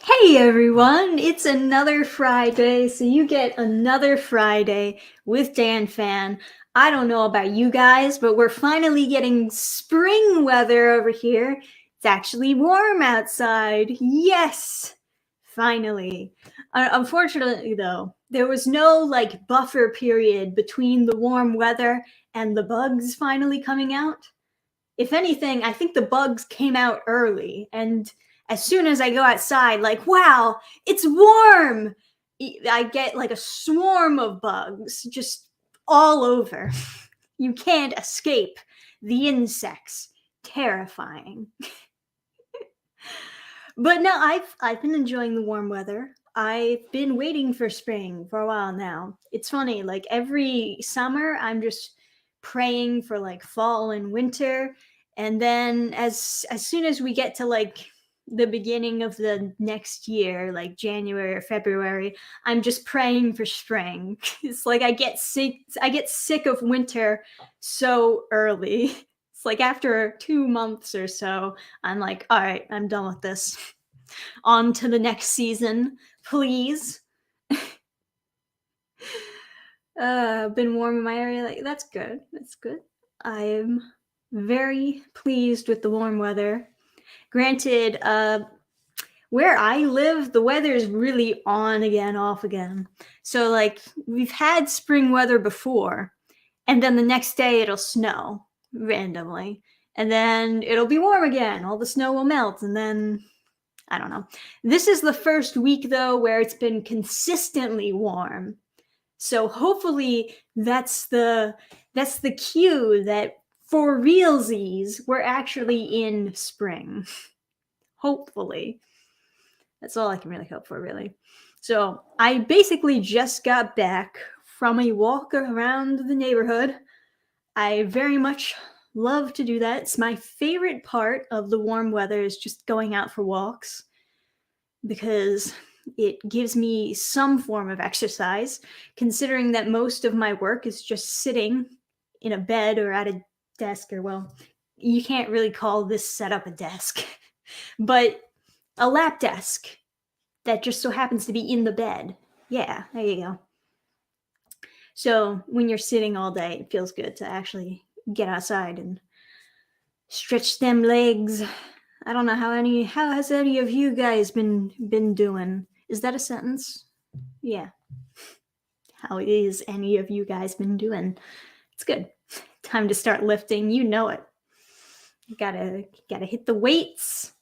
Hey everyone, it's another Friday, so you get another Friday with Dannphan. I don't know about you guys, but we're finally getting spring weather over here. It's actually warm outside. Yes, finally. Unfortunately, though, there was no buffer period between the warm weather and the bugs finally coming out. If anything, I think the bugs came out early. And as soon as I go outside, wow, it's warm. I get like a swarm of bugs just all over. You can't escape the insects. Terrifying. But no, I've been enjoying the warm weather. I've been waiting for spring for a while now. It's funny, like every summer I'm just praying for like fall and winter, and then as soon as we get to like the beginning of the next year, like January or February, I'm just praying for spring. It's like I get sick of winter so early. It's like after 2 months or so, I'm like, all right, I'm done with this. On to the next season, please. Been warm in my area. Like that's good. That's good. I'm very pleased with the warm weather. Granted, where I live, the weather is really on again, off again. So like we've had spring weather before, and then the next day it'll snow randomly, and then it'll be warm again. All the snow will melt, and then I don't know. This is the first week though where it's been consistently warm. So hopefully that's the cue that for realsies we're actually in spring. Hopefully. That's all I can really hope for, really. So I basically just got back from a walk around the neighborhood. I very much love to do that. It's my favorite part of the warm weather is just going out for walks because it gives me some form of exercise, considering that most of my work is just sitting in a bed or at a desk, or well, you can't really call this setup a desk, but a lap desk that just so happens to be in the bed. Yeah, there you go. So when you're sitting all day, it feels good to actually get outside and stretch them legs. I don't know how has any of you guys been doing? Is that a sentence? Yeah. How is any of you guys been doing? It's good. Time to start lifting. You know it. You gotta hit the weights.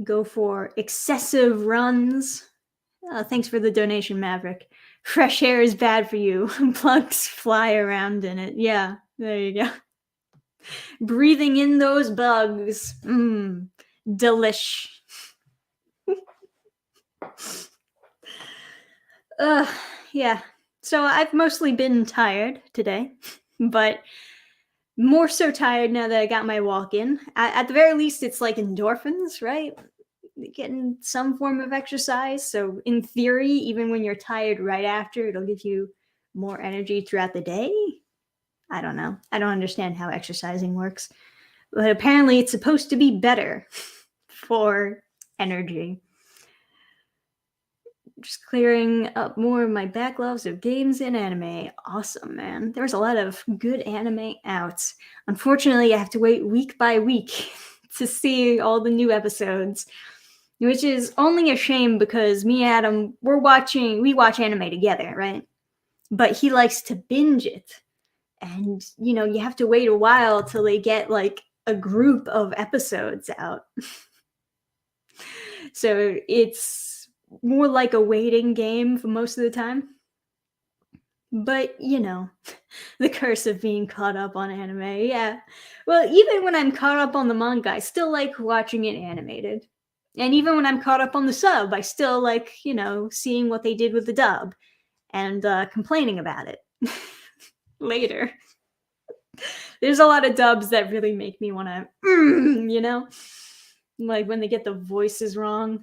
Go for excessive runs. Thanks for the donation, Maverick. Fresh air is bad for you. Bugs fly around in it. Yeah, there you go. Breathing in those bugs. Delish. Yeah. So I've mostly been tired today, but more so tired now that I got my walk in. At the very least, it's like endorphins, right? Getting some form of exercise. So, in theory, even when you're tired right after, it'll give you more energy throughout the day. I don't know. I don't understand how exercising works. But apparently, it's supposed to be better for energy. Just clearing up more of my backlogs of games and anime. Awesome, man. There's a lot of good anime out. Unfortunately, I have to wait week by week to see all the new episodes, which is only a shame because me and Adam, we watch anime together, right? But he likes to binge it. And, you have to wait a while till they get like a group of episodes out. So it's more like a waiting game for most of the time. But, the curse of being caught up on anime, yeah. Well, even when I'm caught up on the manga, I still like watching it animated. And even when I'm caught up on the sub, I still like, seeing what they did with the dub and complaining about it later. There's a lot of dubs that really make me want to, like when they get the voices wrong.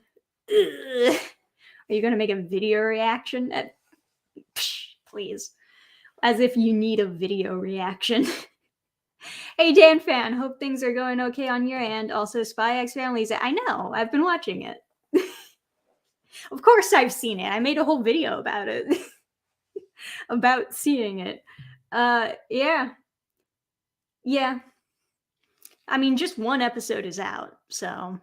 Ugh. Are you going to make a video reaction? Psh, please. As if you need a video reaction. Hey, Dannphan, hope things are going okay on your end. Also, Spy X Family, I know, I've been watching it. Of course I've seen it. I made a whole video about it. About seeing it. Yeah. Yeah. I mean, just one episode is out, so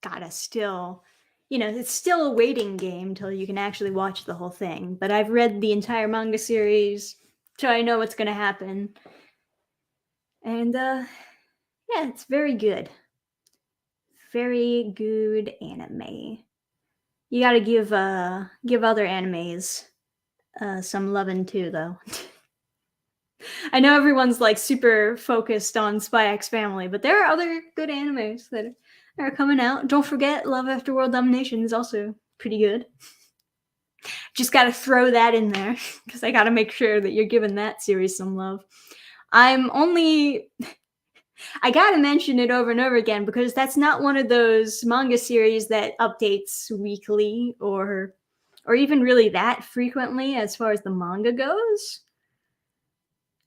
gotta still, it's still a waiting game till you can actually watch the whole thing. But I've read the entire manga series, so I know what's gonna happen. And yeah, it's very good. Very good anime. You gotta give other animes some loving too, though. I know everyone's like super focused on Spy X Family, but there are other good animes that are coming out. Don't forget, Love After World Domination is also pretty good. Just got to throw that in there because I got to make sure that you're giving that series some love. I got to mention it over and over again because that's not one of those manga series that updates weekly or even really that frequently as far as the manga goes.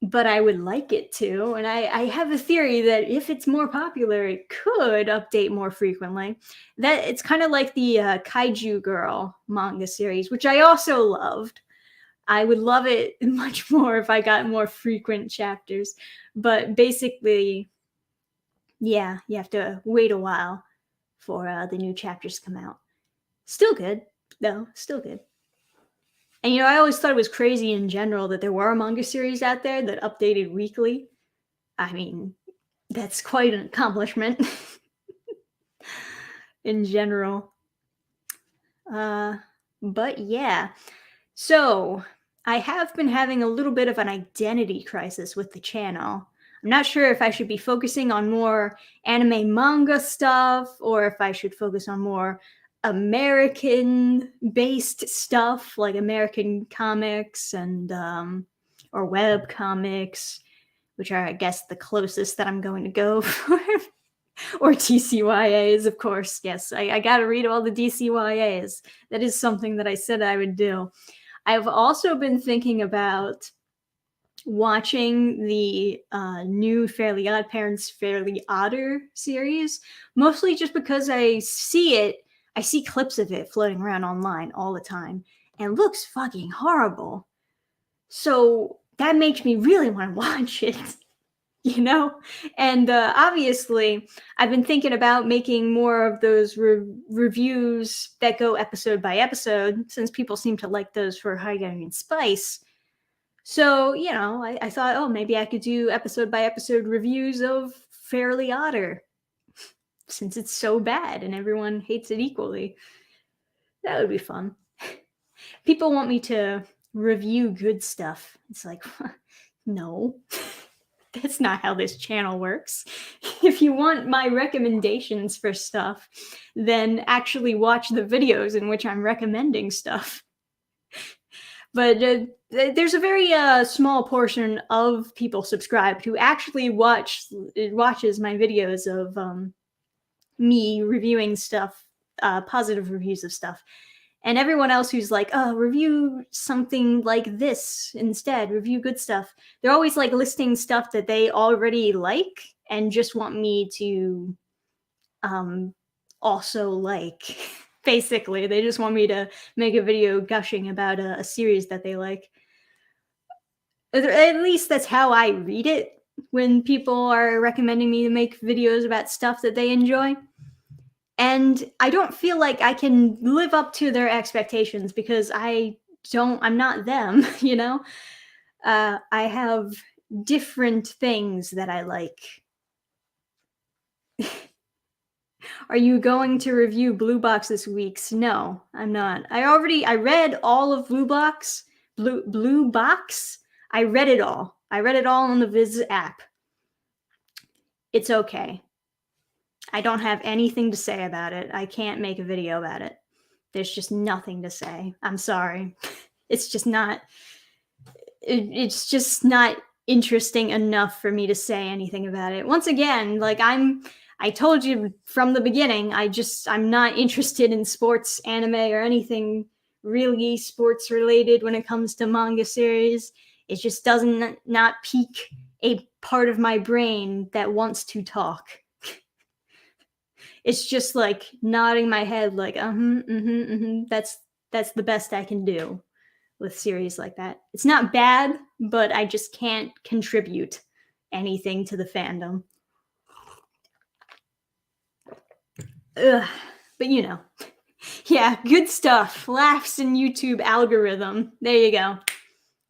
But I would like it to. And I have a theory that if it's more popular, it could update more frequently. That it's kind of like the Kaiju Girl manga series, which I also loved. I would love it much more if I got more frequent chapters. But basically, yeah, you have to wait a while for the new chapters to come out. Still good, though. Still good. And I always thought it was crazy in general that there were manga series out there that updated weekly. I mean, that's quite an accomplishment in general. But yeah. So, I have been having a little bit of an identity crisis with the channel. I'm not sure if I should be focusing on more anime manga stuff or if I should focus on more American-based stuff like American comics and or web comics, which are, I guess, the closest that I'm going to go for. Or DCYAs, of course. Yes, I got to read all the DCYAs. That is something that I said I would do. I've also been thinking about watching the new Fairly Odd Parents, Fairly Odder series, mostly just because I see clips of it floating around online all the time, and it looks fucking horrible. So that makes me really want to watch it, And obviously, I've been thinking about making more of those reviews that go episode by episode, since people seem to like those for High-Gathering Spice. So, I thought, oh, maybe I could do episode by episode reviews of Fairly Odder, since it's so bad and everyone hates it equally. That would be fun. People want me to review good stuff. It's like, no, that's not how this channel works. If you want my recommendations for stuff, then actually watch the videos in which I'm recommending stuff. But there's a very small portion of people subscribed who actually watches my videos of me reviewing stuff, positive reviews of stuff. And everyone else who's like, oh, review something like this instead, review good stuff. They're always like listing stuff that they already like and just want me to also like. Basically, they just want me to make a video gushing about a series that they like. At least that's how I read it when people are recommending me to make videos about stuff that they enjoy. And I don't feel like I can live up to their expectations because I'm not them, I have different things that I like. Are you going to review Blue Box this week? No, I'm not. I read all of Blue Box. Blue Box? I read it all. I read it all on the Viz app. It's okay. I don't have anything to say about it. I can't make a video about it. There's just nothing to say. I'm sorry. It's just not interesting enough for me to say anything about it. Once again, like I told you from the beginning, I'm not interested in sports anime or anything really sports related when it comes to manga series. It just doesn't not pique a part of my brain that wants to talk. It's just like nodding my head like, that's the best I can do with series like that. It's not bad, but I just can't contribute anything to the fandom. Ugh. But yeah, good stuff. Laughs in YouTube algorithm. There you go.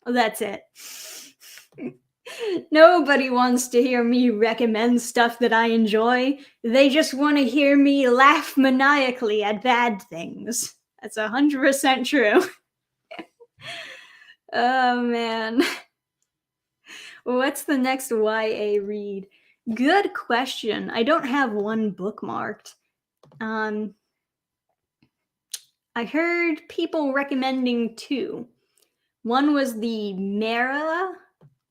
That's it. Nobody wants to hear me recommend stuff that I enjoy. They just want to hear me laugh maniacally at bad things. That's 100% true. Oh, man. What's the next YA read? Good question. I don't have one bookmarked. I heard people recommending two. One was the Mara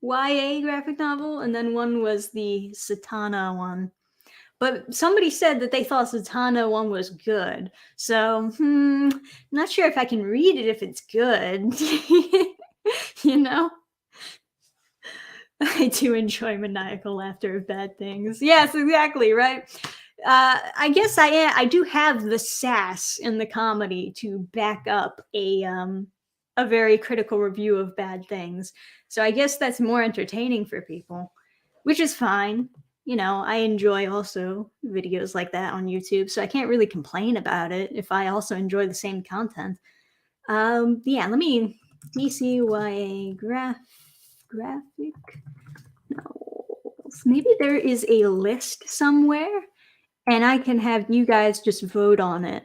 YA graphic novel, and then one was the Satana one. But somebody said that they thought Satana one was good. So, not sure if I can read it if it's good. I do enjoy maniacal laughter of bad things. Yes, exactly, right? I guess I do have the sass in the comedy to back up a very critical review of bad things. So I guess that's more entertaining for people, which is fine. I enjoy also videos like that on YouTube, so I can't really complain about it if I also enjoy the same content. Yeah, let me see why a graphic novels. Maybe there is a list somewhere, and I can have you guys just vote on it.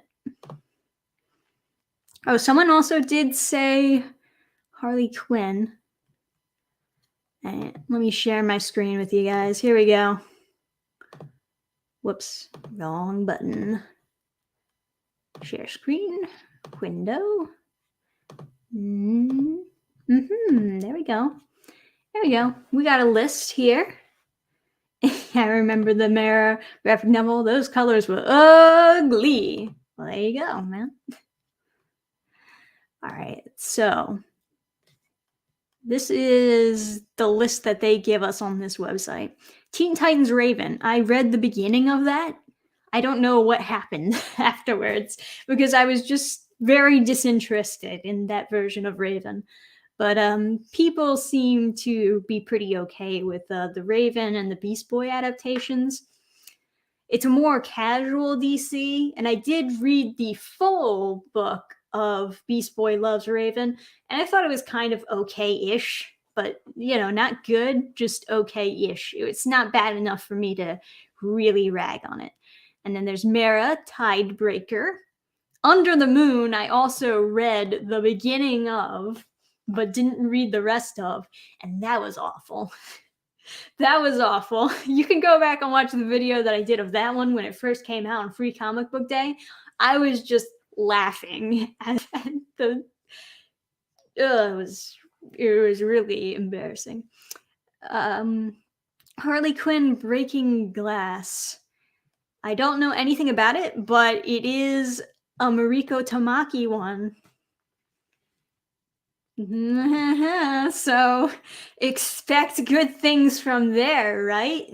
Oh, someone also did say Harley Quinn. And let me share my screen with you guys. Here we go. Whoops, wrong button. Share screen, window. There we go. There we go. We got a list here. I remember the Mara graphic novel. Those colors were ugly. Well, there you go, man. All right, so this is the list that they give us on this website. Teen Titans Raven. I read the beginning of that. I don't know what happened afterwards because I was just very disinterested in that version of Raven. But people seem to be pretty okay with the Raven and the Beast Boy adaptations. It's a more casual DC, and I did read the full book of Beast Boy Loves Raven, and I thought it was kind of okay-ish, but, not good, just okay-ish. It's not bad enough for me to really rag on it. And then there's Mara, Tidebreaker. Under the Moon, I also read the beginning of, but didn't read the rest of, and that was awful. That was awful. You can go back and watch the video that I did of that one when it first came out on Free Comic Book Day. I was just laughing at the... it was really embarrassing. Harley Quinn Breaking Glass. I don't know anything about it, but it is a Mariko Tamaki one. So expect good things from there, right?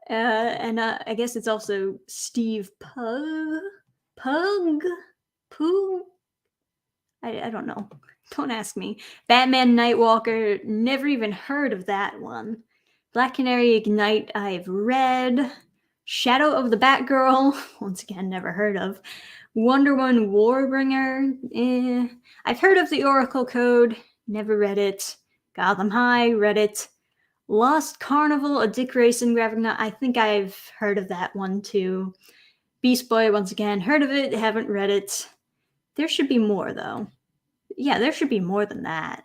And I guess it's also Steve Pug. I don't know. Don't ask me. Batman Nightwalker, never even heard of that one. Black Canary Ignite, I've read. Shadow of the Batgirl, once again, never heard of. Wonder Woman Warbringer, I've heard of the Oracle Code, never read it. Gotham High, read it. Lost Carnival, a Dick Grayson graphic novel, I think I've heard of that one too. Beast Boy, once again, heard of it, haven't read it. There should be more though. Yeah, there should be more than that.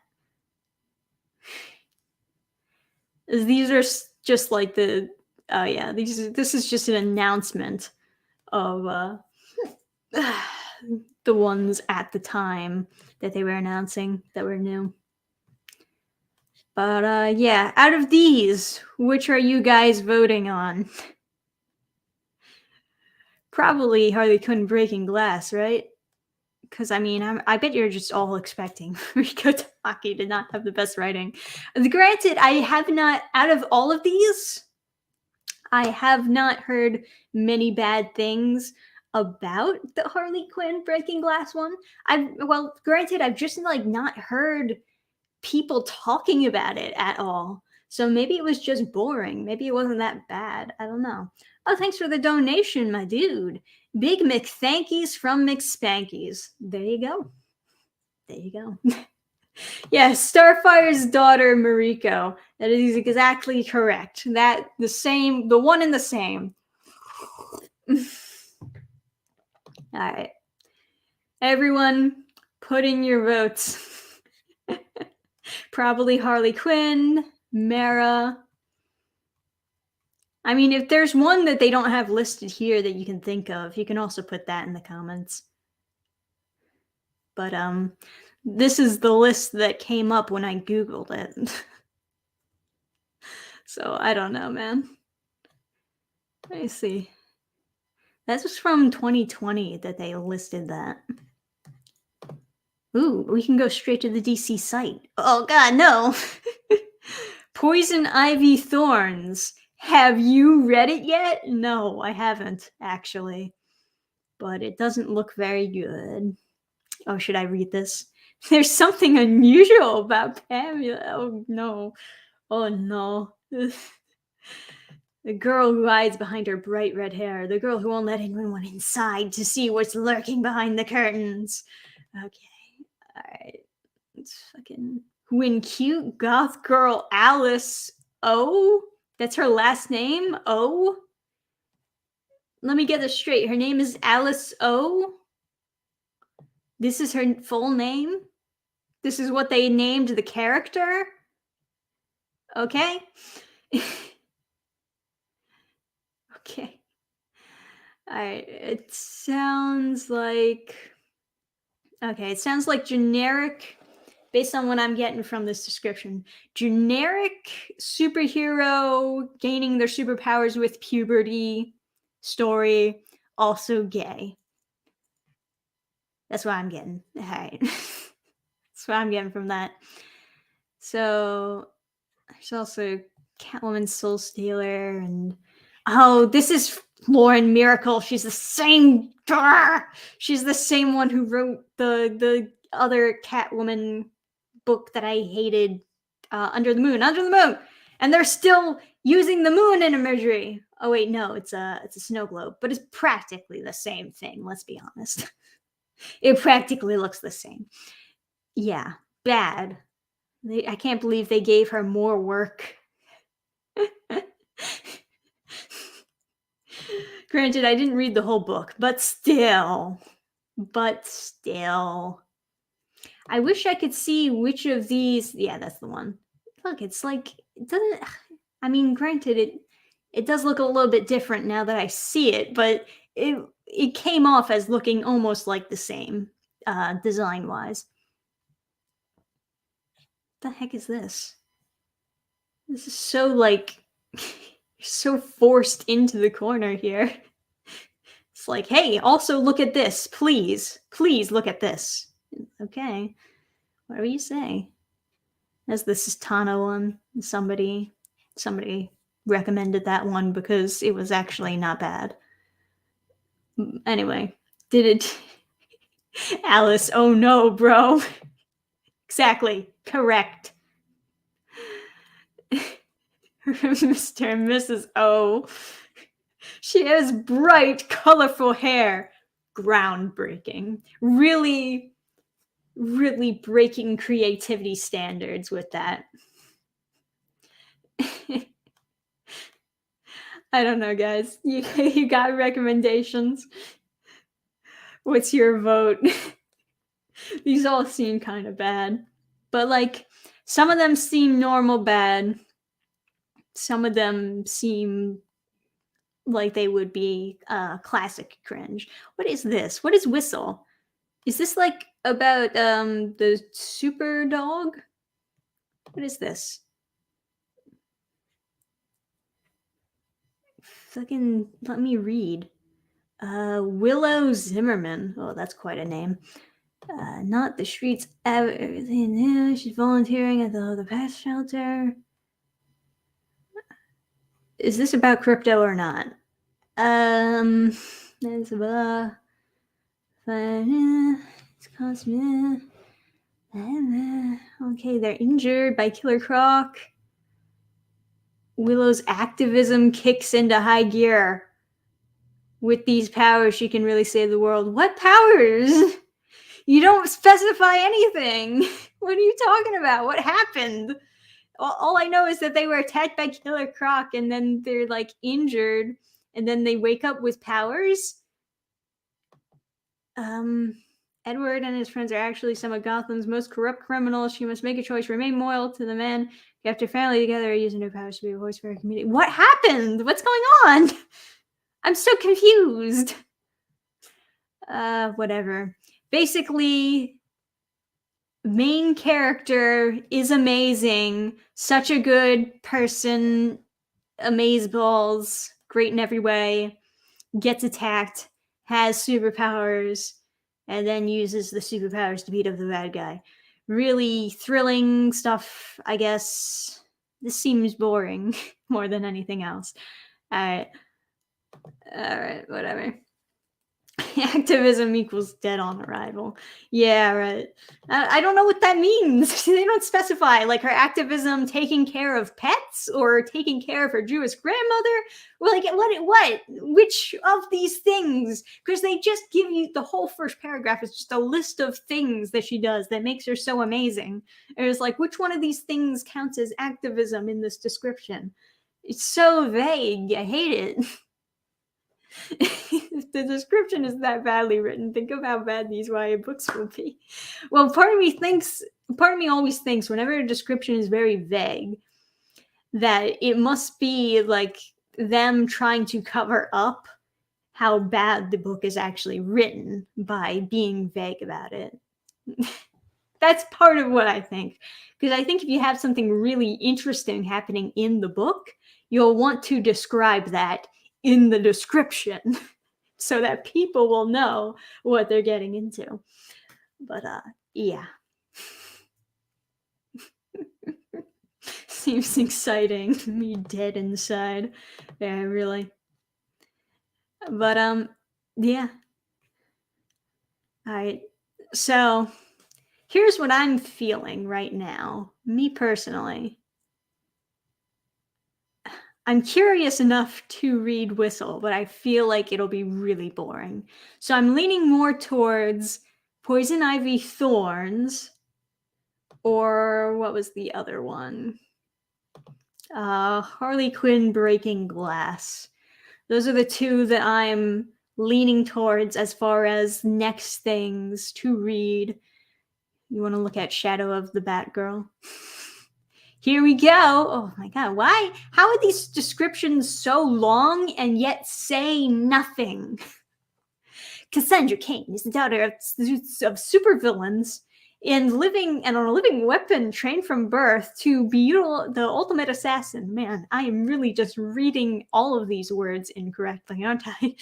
These are just like this is just an announcement of the ones at the time that they were announcing that were new. But yeah, out of these, which are you guys voting on? Probably Harley Quinn Breaking Glass, right? Because, I bet you're just all expecting Riko Tamaki to not have the best writing. Granted, I have not, out of all of these, I have not heard many bad things about the Harley Quinn Breaking Glass one. Granted, I've just like not heard people talking about it at all. So maybe it was just boring. Maybe it wasn't that bad. I don't know. Oh, thanks for the donation, my dude. Big McThankies from McSpankies. There you go. There you go. Yeah, Starfire's daughter Mariko. That is exactly correct. The one and the same. All right. Everyone, put in your votes. Probably Harley Quinn, Mara. I mean, if there's one that they don't have listed here that you can think of, you can also put that in the comments. But this is the list that came up when I Googled it. So I don't know, man. Let me see. That was from 2020 that they listed that. Ooh, we can go straight to the DC site. Oh god, no. Poison Ivy Thorns. Have you read it yet? No, I haven't, actually. But it doesn't look very good. Oh, should I read this? There's something unusual about Pamela. Oh no. Oh no. The girl who hides behind her bright red hair. The girl who won't let anyone inside to see what's lurking behind the curtains. Okay. Alright. It's fucking... When cute goth girl Alice O? That's her last name? O? Let me get this straight. Her name is Alice O? This is her full name? This is what they named the character? Okay. Okay. Alright, it sounds like... Okay, it sounds like generic, based on what I'm getting from this description. Generic superhero gaining their superpowers with puberty story, also gay. That's what I'm getting. Alright. That's what I'm getting from that. So, there's also Catwoman Soul Stealer, and oh, this is Lauren Miracle. She's the same. She's the same one who wrote the other Catwoman book that I hated, Under the Moon. Under the Moon, and they're still using the moon in imagery. Oh wait, no, it's a snow globe, but it's practically the same thing. Let's be honest. It practically looks the same. Yeah, bad. I can't believe they gave her more work. Granted, I didn't read the whole book, but still. I wish I could see which of these... Yeah, that's the one. Look, it's like... It doesn't... I mean, granted, it does look a little bit different now that I see it, but it came off as looking almost like the same, design-wise. What the heck is this? This is so, like... so forced into the corner here. It's like, hey, also look at this, please. Please look at this. Okay. Whatever you say. As this is Tana one. Somebody recommended that one because it was actually not bad. Anyway, did it... Alice, oh no, bro. Exactly. Correct. Mr. and Mrs. O. She has bright, colorful hair. Groundbreaking. Really, really breaking creativity standards with that. I don't know, guys. You got recommendations? What's your vote? These all seem kind of bad. But, like, some of them seem normal bad. Some of them seem like they would be classic cringe. What is this? What is Whistle? Is this like about the super dog? What is this? Fucking let me read. Willow Zimmerman. Oh, that's quite a name. Not the streets. Everything new. She's volunteering at the pet shelter. Is this about crypto or not? That's about it's cosmic. Okay, they're injured by Killer Croc. Willow's activism kicks into high gear. With these powers, she can really save the world. What powers? You don't specify anything. What are you talking about? What happened? All I know is that they were attacked by Killer Croc and then they're like injured and then they wake up with powers. Edward and his friends are actually some of Gotham's most corrupt criminals. She must make a choice, remain loyal to the men, kept her family together, using her powers to be a voice for her community. What happened? What's going on? I'm so confused. Whatever. Basically, main character is amazing, such a good person, amazeballs, great in every way, gets attacked, has superpowers, and then uses the superpowers to beat up the bad guy. Really thrilling stuff, I guess. This seems boring more than anything else. Alright, whatever. Activism equals dead on arrival. Yeah, right. I don't know what that means. They don't specify. Like her activism taking care of pets or taking care of her Jewish grandmother. Well, like what? Which of these things? Because they just give you the whole first paragraph is just a list of things that she does that makes her so amazing. And it's like, which one of these things counts as activism in this description? It's so vague. I hate it. If the description is that badly written, think of how bad these YA books will be. Well, part of me always thinks whenever a description is very vague, that it must be like them trying to cover up how bad the book is actually written by being vague about it. That's part of what I think. Because I think if you have something really interesting happening in the book, you'll want to describe that in the description so that people will know what they're getting into. But yeah. Seems exciting. Me dead inside. Yeah, really. But yeah. Alright. So here's what I'm feeling right now. Me personally. I'm curious enough to read Whistle, but I feel like it'll be really boring. So I'm leaning more towards Poison Ivy Thorns, or what was the other one? Harley Quinn Breaking Glass. Those are the two that I'm leaning towards as far as next things to read. You want to look at Shadow of the Batgirl? Here we go. Oh my god, why? How are these descriptions so long and yet say nothing? Cassandra Cain is the daughter of supervillains and on a living weapon trained from birth to be the ultimate assassin. Man, I am really just reading all of these words incorrectly, aren't I?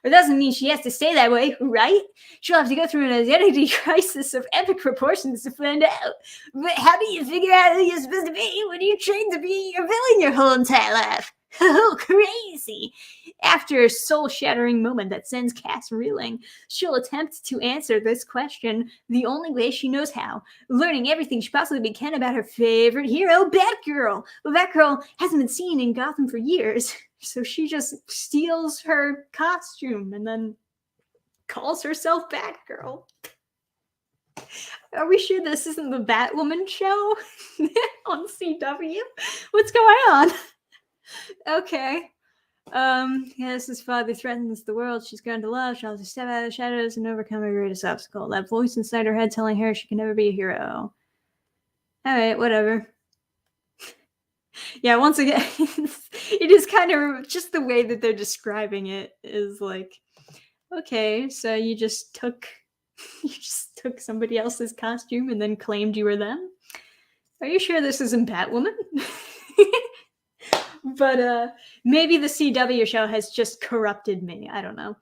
It doesn't mean she has to stay that way, right? She'll have to go through an identity crisis of epic proportions to find out. But how do you figure out who you're supposed to be when you're trained to be a villain your whole entire life? Oh, crazy. After a soul-shattering moment that sends Cass reeling, she'll attempt to answer this question the only way she knows how, learning everything she possibly can about her favorite hero, Batgirl. But Batgirl hasn't been seen in Gotham for years, so she just steals her costume and then calls herself Batgirl. Are we sure this isn't the Batwoman show on CW? What's going on? Okay. Yes, his father threatens the world she's grown to love. She'll have to step out of the shadows and overcome her greatest obstacle. That voice inside her head telling her she can never be a hero. Alright, whatever. Yeah, once again, it is kind of just the way that they're describing it is like, okay, so you just took somebody else's costume and then claimed you were them? Are you sure this isn't Batwoman? But maybe the CW show has just corrupted me. I don't know.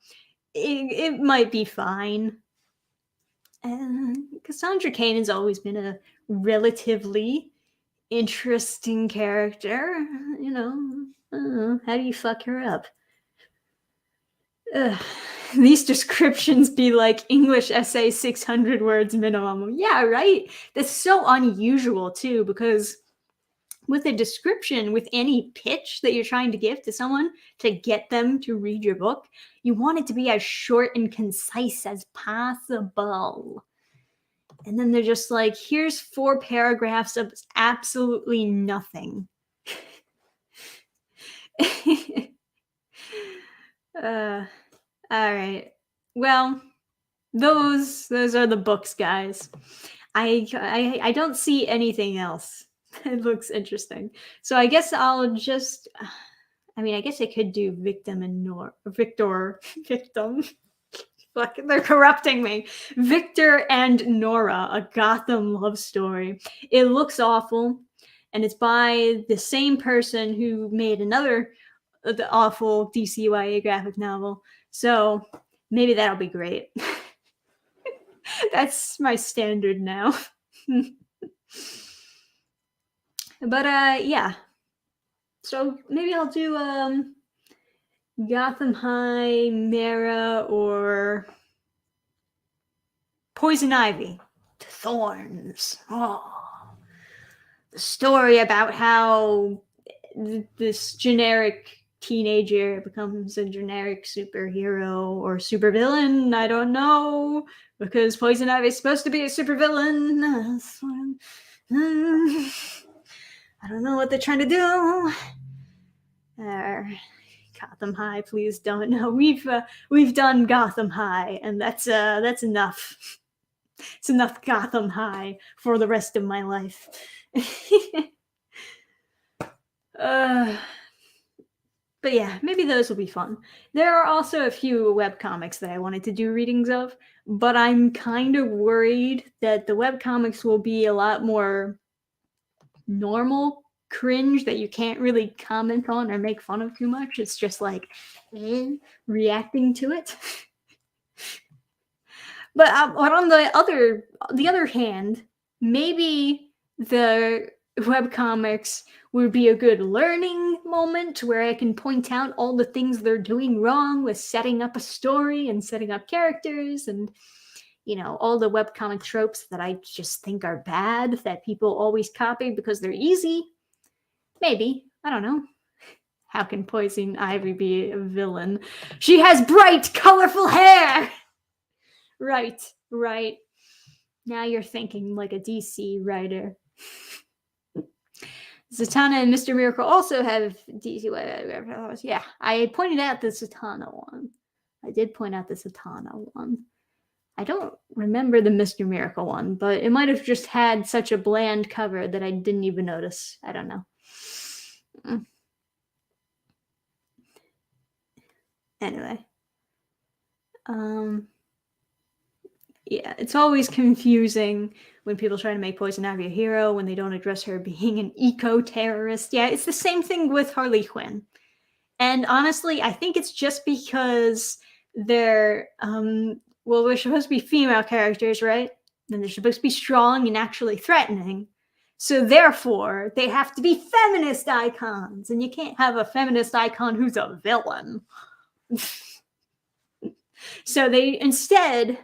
It might be fine. Cassandra Cain has always been a relatively interesting character. You know, How do you fuck her up? Ugh. These descriptions be like English essay 600 words minimum. Yeah, right? That's so unusual too, because with a description, with any pitch that you're trying to give to someone to get them to read your book, you want it to be as short and concise as possible. And then they're just like, here's 4 paragraphs of absolutely nothing. All right. Well, those are the books, guys. I don't see anything else. It looks interesting. So I guess I'll just I guess I could do Victim and Victim. Fuck, they're corrupting me. Victor and Nora, a Gotham love story. It looks awful, and it's by the same person who made another the awful DCYA graphic novel. So maybe that'll be great. That's my standard now. But yeah. So maybe I'll do Gotham High, Mara, or Poison Ivy. Thorns. Oh. The story about how this generic teenager becomes a generic superhero or supervillain. I don't know, because Poison Ivy is supposed to be a supervillain. I don't know what they're trying to do. Gotham High, please don't. No, we've done Gotham High, and that's enough. It's enough Gotham High for the rest of my life. But yeah, maybe those will be fun. There are also a few webcomics that I wanted to do readings of, but I'm kind of worried that the webcomics will be a lot more normal cringe that you can't really comment on or make fun of too much. It's just like reacting to it. But on the other hand, maybe the webcomics would be a good learning moment where I can point out all the things they're doing wrong with setting up a story and setting up characters and, all the webcomic tropes that I just think are bad that people always copy because they're easy. Maybe. I don't know. How can Poison Ivy be a villain? She has bright, colorful hair! Right. Now you're thinking like a DC writer. Zatanna and Mr. Miracle also have DC. Yeah, I pointed out the Zatanna one. I did point out the Zatanna one. I don't remember the Mr. Miracle one, but it might have just had such a bland cover that I didn't even notice. I don't know. Anyway. Yeah, it's always confusing when people try to make Poison Ivy a hero when they don't address her being an eco-terrorist. Yeah, it's the same thing with Harley Quinn. And honestly, I think it's just because they're, we're supposed to be female characters, right? And they're supposed to be strong and actually threatening. So therefore, they have to be feminist icons. And you can't have a feminist icon who's a villain. So they instead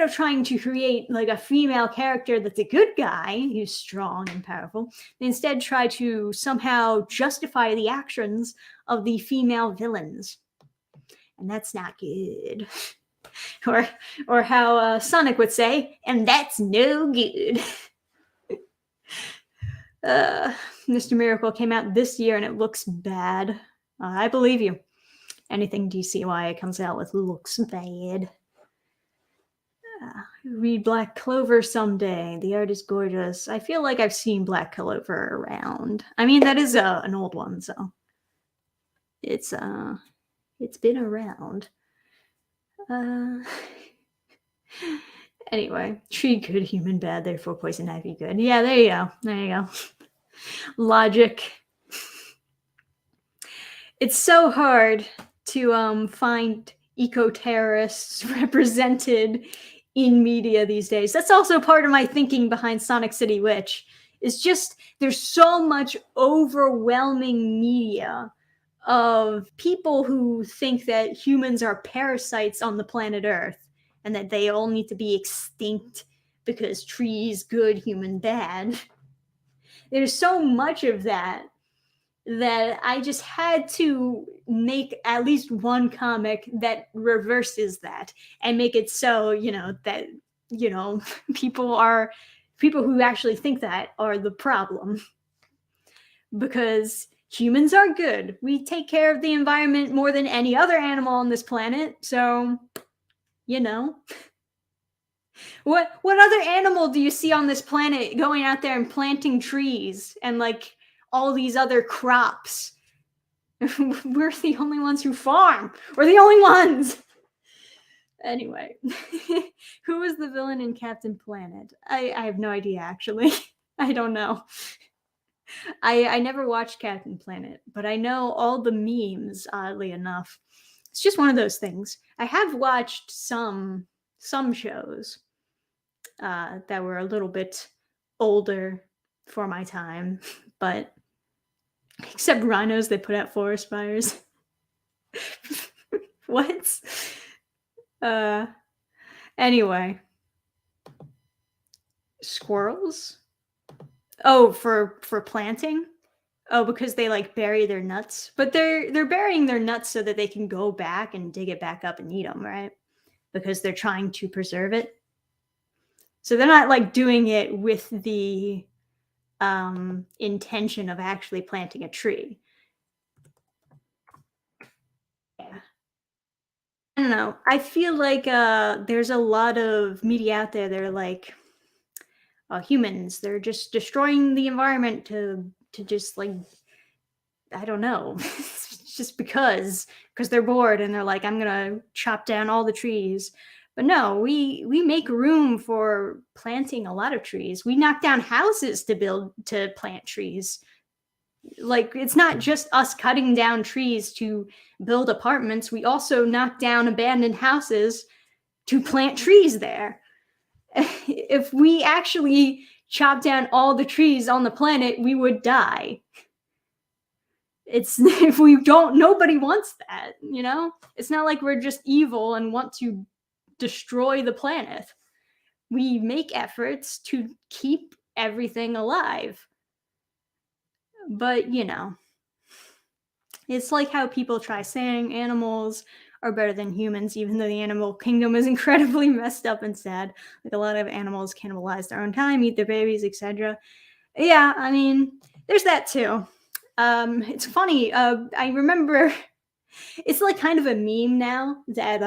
of trying to create like a female character that's a good guy, who's strong and powerful, they instead try to somehow justify the actions of the female villains. And that's not good. Or how Sonic would say, and that's no good. Mr. Miracle came out this year and it looks bad. I believe you. Anything DCYA comes out with looks bad. Read Black Clover someday. The art is gorgeous. I feel like I've seen Black Clover around. I mean, that is an old one, so it's been around. Anyway, tree good, human bad, therefore Poison Ivy good. Yeah, there you go. Logic. It's so hard to find eco-terrorists represented in media these days. That's also part of my thinking behind Sonic City Witch, It's just there's so much overwhelming media of people who think that humans are parasites on the planet Earth and that they all need to be extinct because trees good, human bad. There's so much of that I just had to make at least one comic that reverses that and make it so, that, you know, people who actually think that are the problem. Because humans are good. We take care of the environment more than any other animal on this planet. So, you know, what other animal do you see on this planet going out there and planting trees and like all these other crops? We're the only ones who farm. We're the only ones. Anyway, who was the villain in Captain Planet? I have no idea, actually. I don't know. I never watched Captain Planet, but I know all the memes, oddly enough. It's just one of those things. I have watched some shows that were a little bit older for my time, but except rhinos, they put out forest fires. What? Anyway. Squirrels? Oh, for planting? Oh, because they like bury their nuts. But they're burying their nuts so that they can go back and dig it back up and eat them, right? Because they're trying to preserve it. So they're not like doing it with the intention of actually planting a tree. Yeah. I don't know. I feel like there's a lot of media out there that are like, humans, they're just destroying the environment to just like, I don't know, just because they're bored and they're like, I'm gonna chop down all the trees. But no, we make room for planting a lot of trees. We knock down houses to plant trees. Like it's not just us cutting down trees to build apartments. We also knock down abandoned houses to plant trees there. If we actually chop down all the trees on the planet, we would die. It's if we don't, nobody wants that, you know? It's not like we're just evil and want to destroy the planet. We make efforts to keep everything alive. But, it's like how people try saying animals are better than humans, even though the animal kingdom is incredibly messed up and sad. Like a lot of animals cannibalize their own time, eat their babies, etc. Yeah, I mean, there's that too. It's funny. I remember it's like kind of a meme now that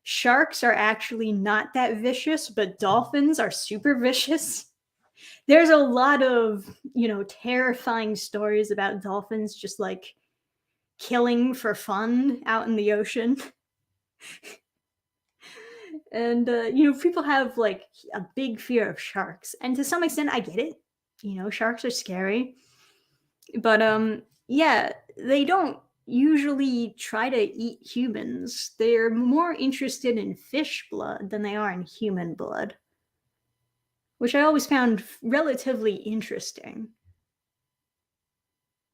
sharks are actually not that vicious, but dolphins are super vicious. There's a lot of, terrifying stories about dolphins just like killing for fun out in the ocean. And people have like a big fear of sharks, and to some extent I get it. Sharks are scary, but yeah, they don't usually try to eat humans. They're more interested in fish blood than they are in human blood, which I always found relatively interesting.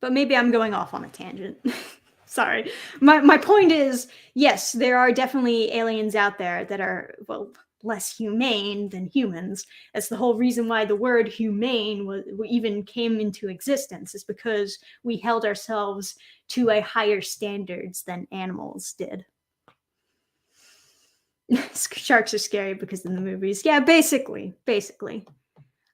But maybe I'm going off on a tangent. Sorry. My point is, yes, there are definitely aliens out there that are, well, less humane than humans. That's the whole reason why the word humane even came into existence, is because we held ourselves to a higher standards than animals did. Sharks are scary because in the movies. Yeah, basically.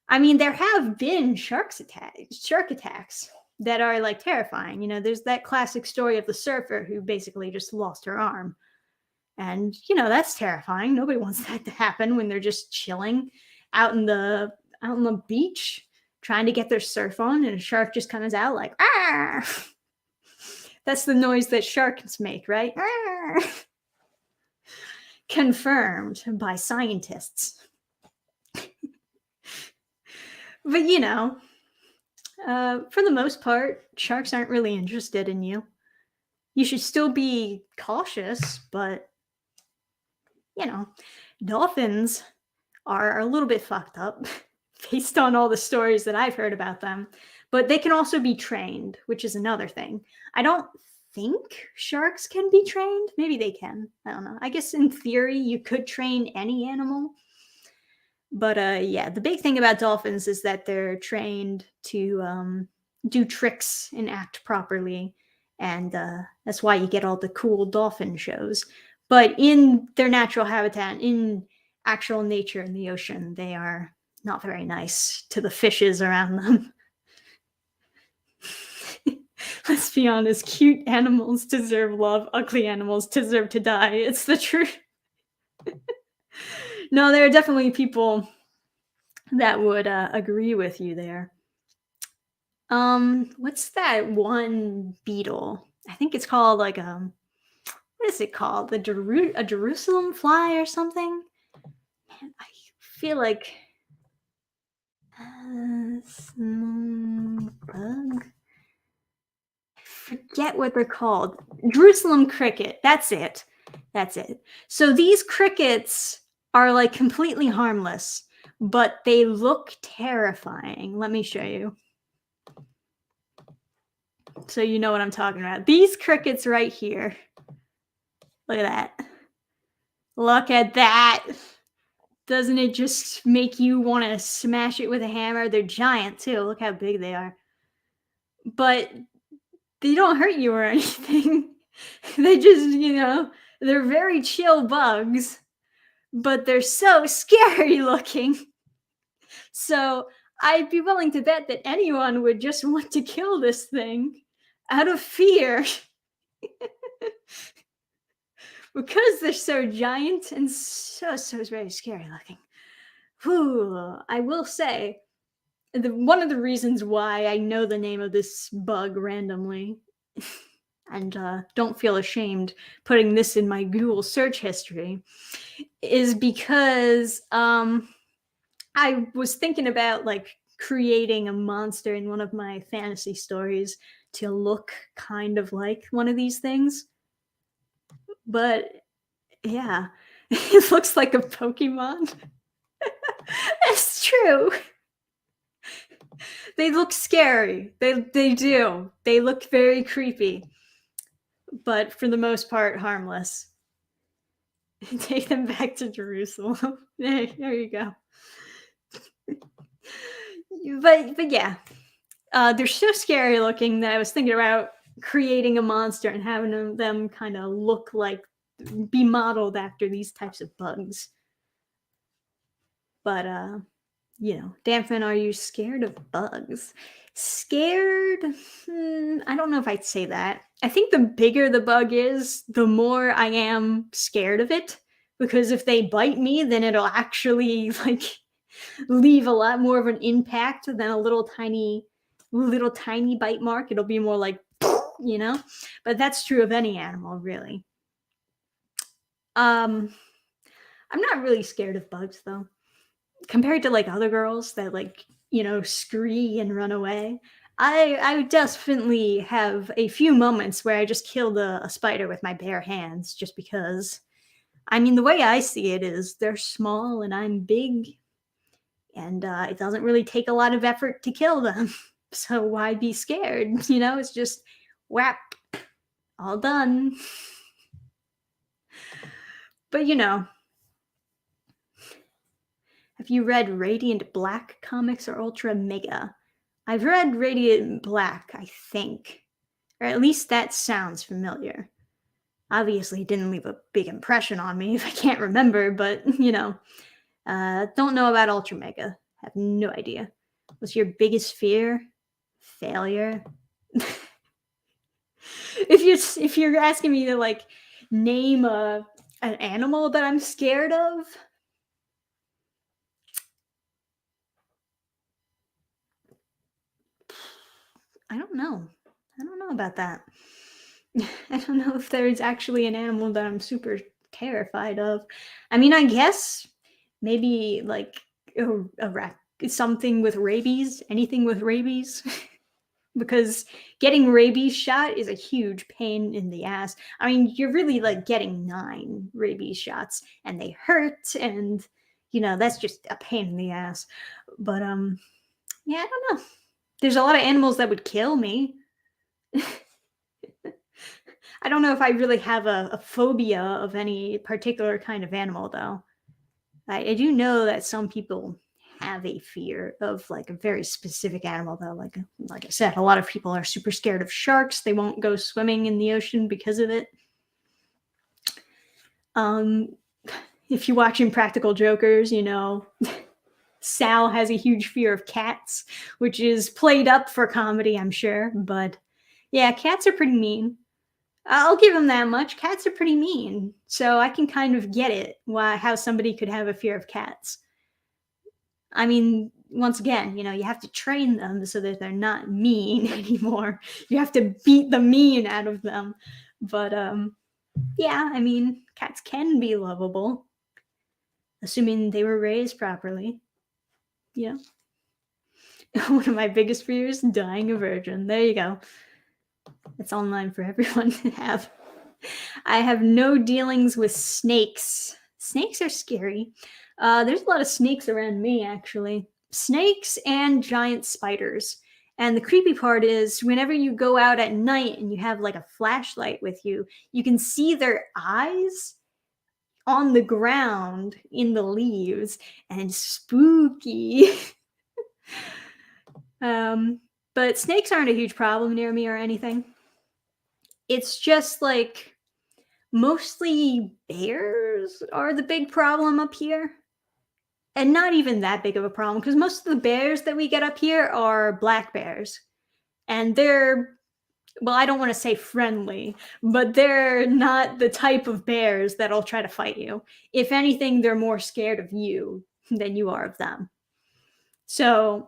I mean, there have been shark attacks that are like terrifying. There's that classic story of the surfer who basically just lost her arm. And, that's terrifying. Nobody wants that to happen when they're just chilling out on the beach trying to get their surf on, and a shark just comes out like, ah! That's the noise that sharks make, right? Ah! Confirmed by scientists. But, for the most part, sharks aren't really interested in you. You should still be cautious, but, dolphins are a little bit fucked up. based on all the stories that I've heard about them. But they can also be trained, which is another thing. I don't think sharks can be trained. Maybe they can. I don't know. I guess in theory you could train any animal. But yeah, the big thing about dolphins is that they're trained to do tricks and act properly. And that's why you get all the cool dolphin shows. But in their natural habitat, in actual nature in the ocean, they are not very nice to the fishes around them. Let's be honest, cute animals deserve love, ugly animals deserve to die. It's the truth. No, there are definitely people that would agree with you there. What's that one beetle? I think it's called like what is it called? A Jerusalem fly or something? Man, I feel like bug. I forget what they're called. Jerusalem cricket. That's it. That's it. So these crickets are like completely harmless, but they look terrifying. Let me show you. So you know what I'm talking about. These crickets right here. Look at that. Look at that. Doesn't it just make you want to smash it with a hammer? They're giant too. Look how big they are. But they don't hurt you or anything. They just, they're very chill bugs, but they're so scary looking. So I'd be willing to bet that anyone would just want to kill this thing out of fear. Because they're so giant and so very scary looking. Whew, I will say, one of the reasons why I know the name of this bug randomly, and don't feel ashamed putting this in my Google search history, is because I was thinking about like creating a monster in one of my fantasy stories to look kind of like one of these things. But yeah, it looks like a Pokemon. That's true. They look scary. They do. They look very creepy. But for the most part, harmless. Take them back to Jerusalem. There you go. But yeah, they're so scary looking that I was thinking about creating a monster and having them kind of look like, be modeled after these types of bugs. But Dannphan, are you scared of bugs? Scared? I don't know if I'd say that. I think the bigger the bug is, the more I am scared of it. Because if they bite me, then it'll actually like leave a lot more of an impact than a little tiny bite mark. It'll be more like, But that's true of any animal, really. I'm not really scared of bugs though. Compared to like other girls that like scree and run away, I definitely have a few moments where I just killed a spider with my bare hands just because. I mean, the way I see it is they're small and I'm big, and it doesn't really take a lot of effort to kill them. So why be scared? It's just whap, all done. But have you read Radiant Black comics or Ultra Mega? I've read Radiant Black, I think. Or at least that sounds familiar. Obviously, it didn't leave a big impression on me if I can't remember, but, don't know about Ultra Mega. Have no idea. What's your biggest fear? Failure? If you're asking me to, like, name an animal that I'm scared of, I don't know. I don't know about that. I don't know if there's actually an animal that I'm super terrified of. I mean, I guess maybe like something with rabies, anything with rabies. Because getting rabies shot is a huge pain in the ass. I mean, you're really like getting 9 rabies shots and they hurt, and that's just a pain in the ass. But yeah, I don't know. There's a lot of animals that would kill me. I don't know if I really have a phobia of any particular kind of animal, though. I do know that some people have a fear of like a very specific animal, though. Like I said, a lot of people are super scared of sharks. They won't go swimming in the ocean because of it. If you watch Impractical Jokers, Sal has a huge fear of cats, which is played up for comedy, I'm sure. But yeah, cats are pretty mean. I'll give them that much. Cats are pretty mean. So I can kind of get it, how somebody could have a fear of cats. I mean, once again, you have to train them so that they're not mean anymore. You have to beat the mean out of them. But yeah, I mean, cats can be lovable, assuming they were raised properly. One of my biggest fears, dying a virgin. There you go. It's online for everyone to have. I have no dealings with snakes. Snakes are scary. There's a lot of snakes around me, actually. Snakes and giant spiders. And the creepy part is whenever you go out at night and you have like a flashlight with you, you can see their eyes on the ground in the leaves, and it's spooky. But snakes aren't a huge problem near me or anything. It's just like mostly bears are the big problem up here. And not even that big of a problem, because most of the bears that we get up here are black bears. And they're, well, I don't want to say friendly, but they're not the type of bears that'll try to fight you. If anything, they're more scared of you than you are of them. So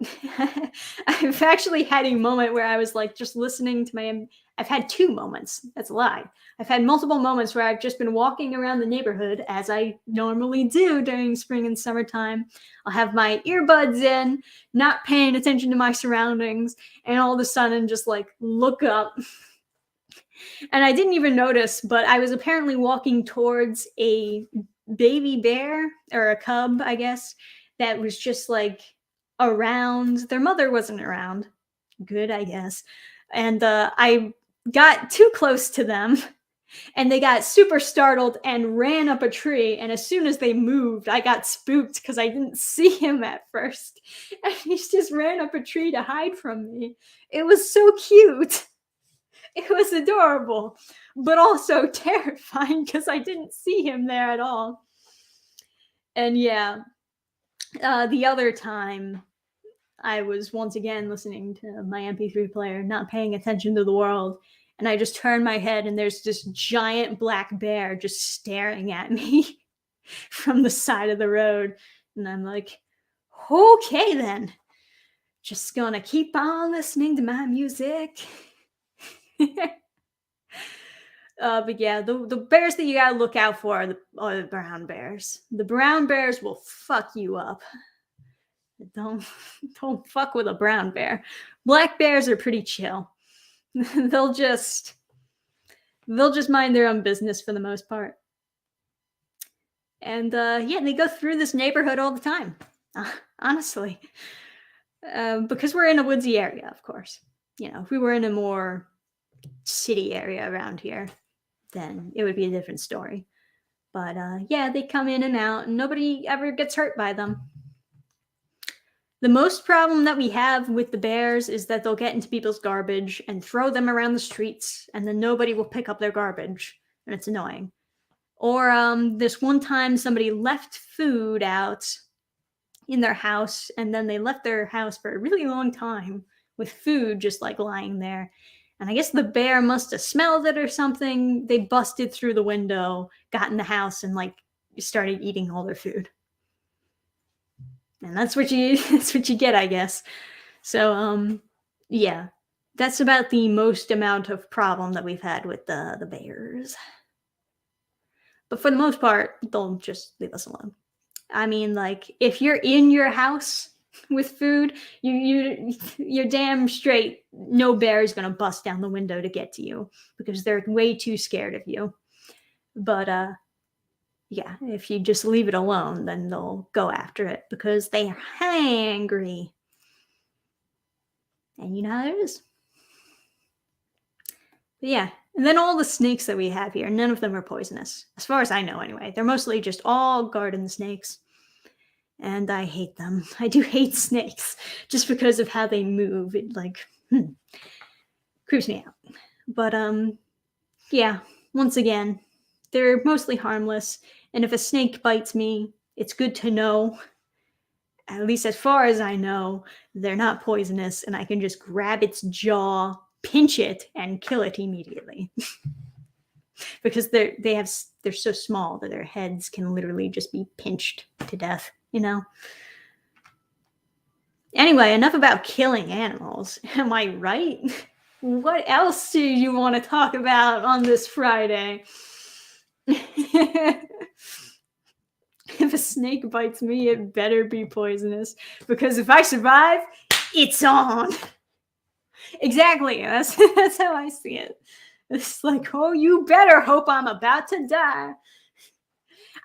I've actually had a moment where I was like just listening to I've had 2 moments. That's a lie. I've had multiple moments where I've just been walking around the neighborhood as I normally do during spring and summertime. I'll have my earbuds in, not paying attention to my surroundings, and all of a sudden just like look up. And I didn't even notice, but I was apparently walking towards a baby bear, or a cub, I guess, that was just like around. Their mother wasn't around. Good, I guess. And I got too close to them, and they got super startled and ran up a tree. And as soon as they moved, I got spooked because I didn't see him at first. And he just ran up a tree to hide from me. It was so cute. It was adorable, but also terrifying because I didn't see him there at all. And yeah, the other time I was once again listening to my MP3 player, not paying attention to the world, and I just turned my head and there's this giant black bear just staring at me from the side of the road. And I'm like, okay then, just gonna keep on listening to my music. But yeah, the bears that you gotta look out for are the brown bears. The brown bears will fuck you up. Don't fuck with a brown bear. Black bears are pretty chill. they'll just mind their own business for the most part. And yeah, they go through this neighborhood all the time. Honestly, because we're in a woodsy area, of course. If we were in a more city area around here, then it would be a different story. But yeah, they come in and out, and nobody ever gets hurt by them. The most problem that we have with the bears is that they'll get into people's garbage and throw them around the streets, and then nobody will pick up their garbage, and it's annoying. Or this one time somebody left food out in their house, and then they left their house for a really long time with food just like lying there. And I guess the bear must have smelled it or something. They busted through the window, got in the house, and like started eating all their food. And that's what you get, I guess. So yeah, that's about the most amount of problem that we've had with the bears. But for the most part, they'll just leave us alone. I mean, like, if you're in your house with food, you're damn straight no bear is gonna bust down the window to get to you because they're way too scared of you. But yeah, if you just leave it alone, then they'll go after it because they are hangry. And you know how it is. But yeah, and then all the snakes that we have here, none of them are poisonous. As far as I know, anyway. They're mostly just all garden snakes. And I hate them. I do hate snakes just because of how they move. It creeps me out. But yeah, once again, they're mostly harmless. And if a snake bites me, it's good to know, at least as far as I know, they're not poisonous, and I can just grab its jaw, pinch it, and kill it immediately. Because they're so small that their heads can literally just be pinched to death, you know? Anyway, enough about killing animals. Am I right? What else do you want to talk about on this Friday? If a snake bites me, it better be poisonous. Because if I survive, it's on. Exactly. That's how I see it. It's like, oh, you better hope I'm about to die.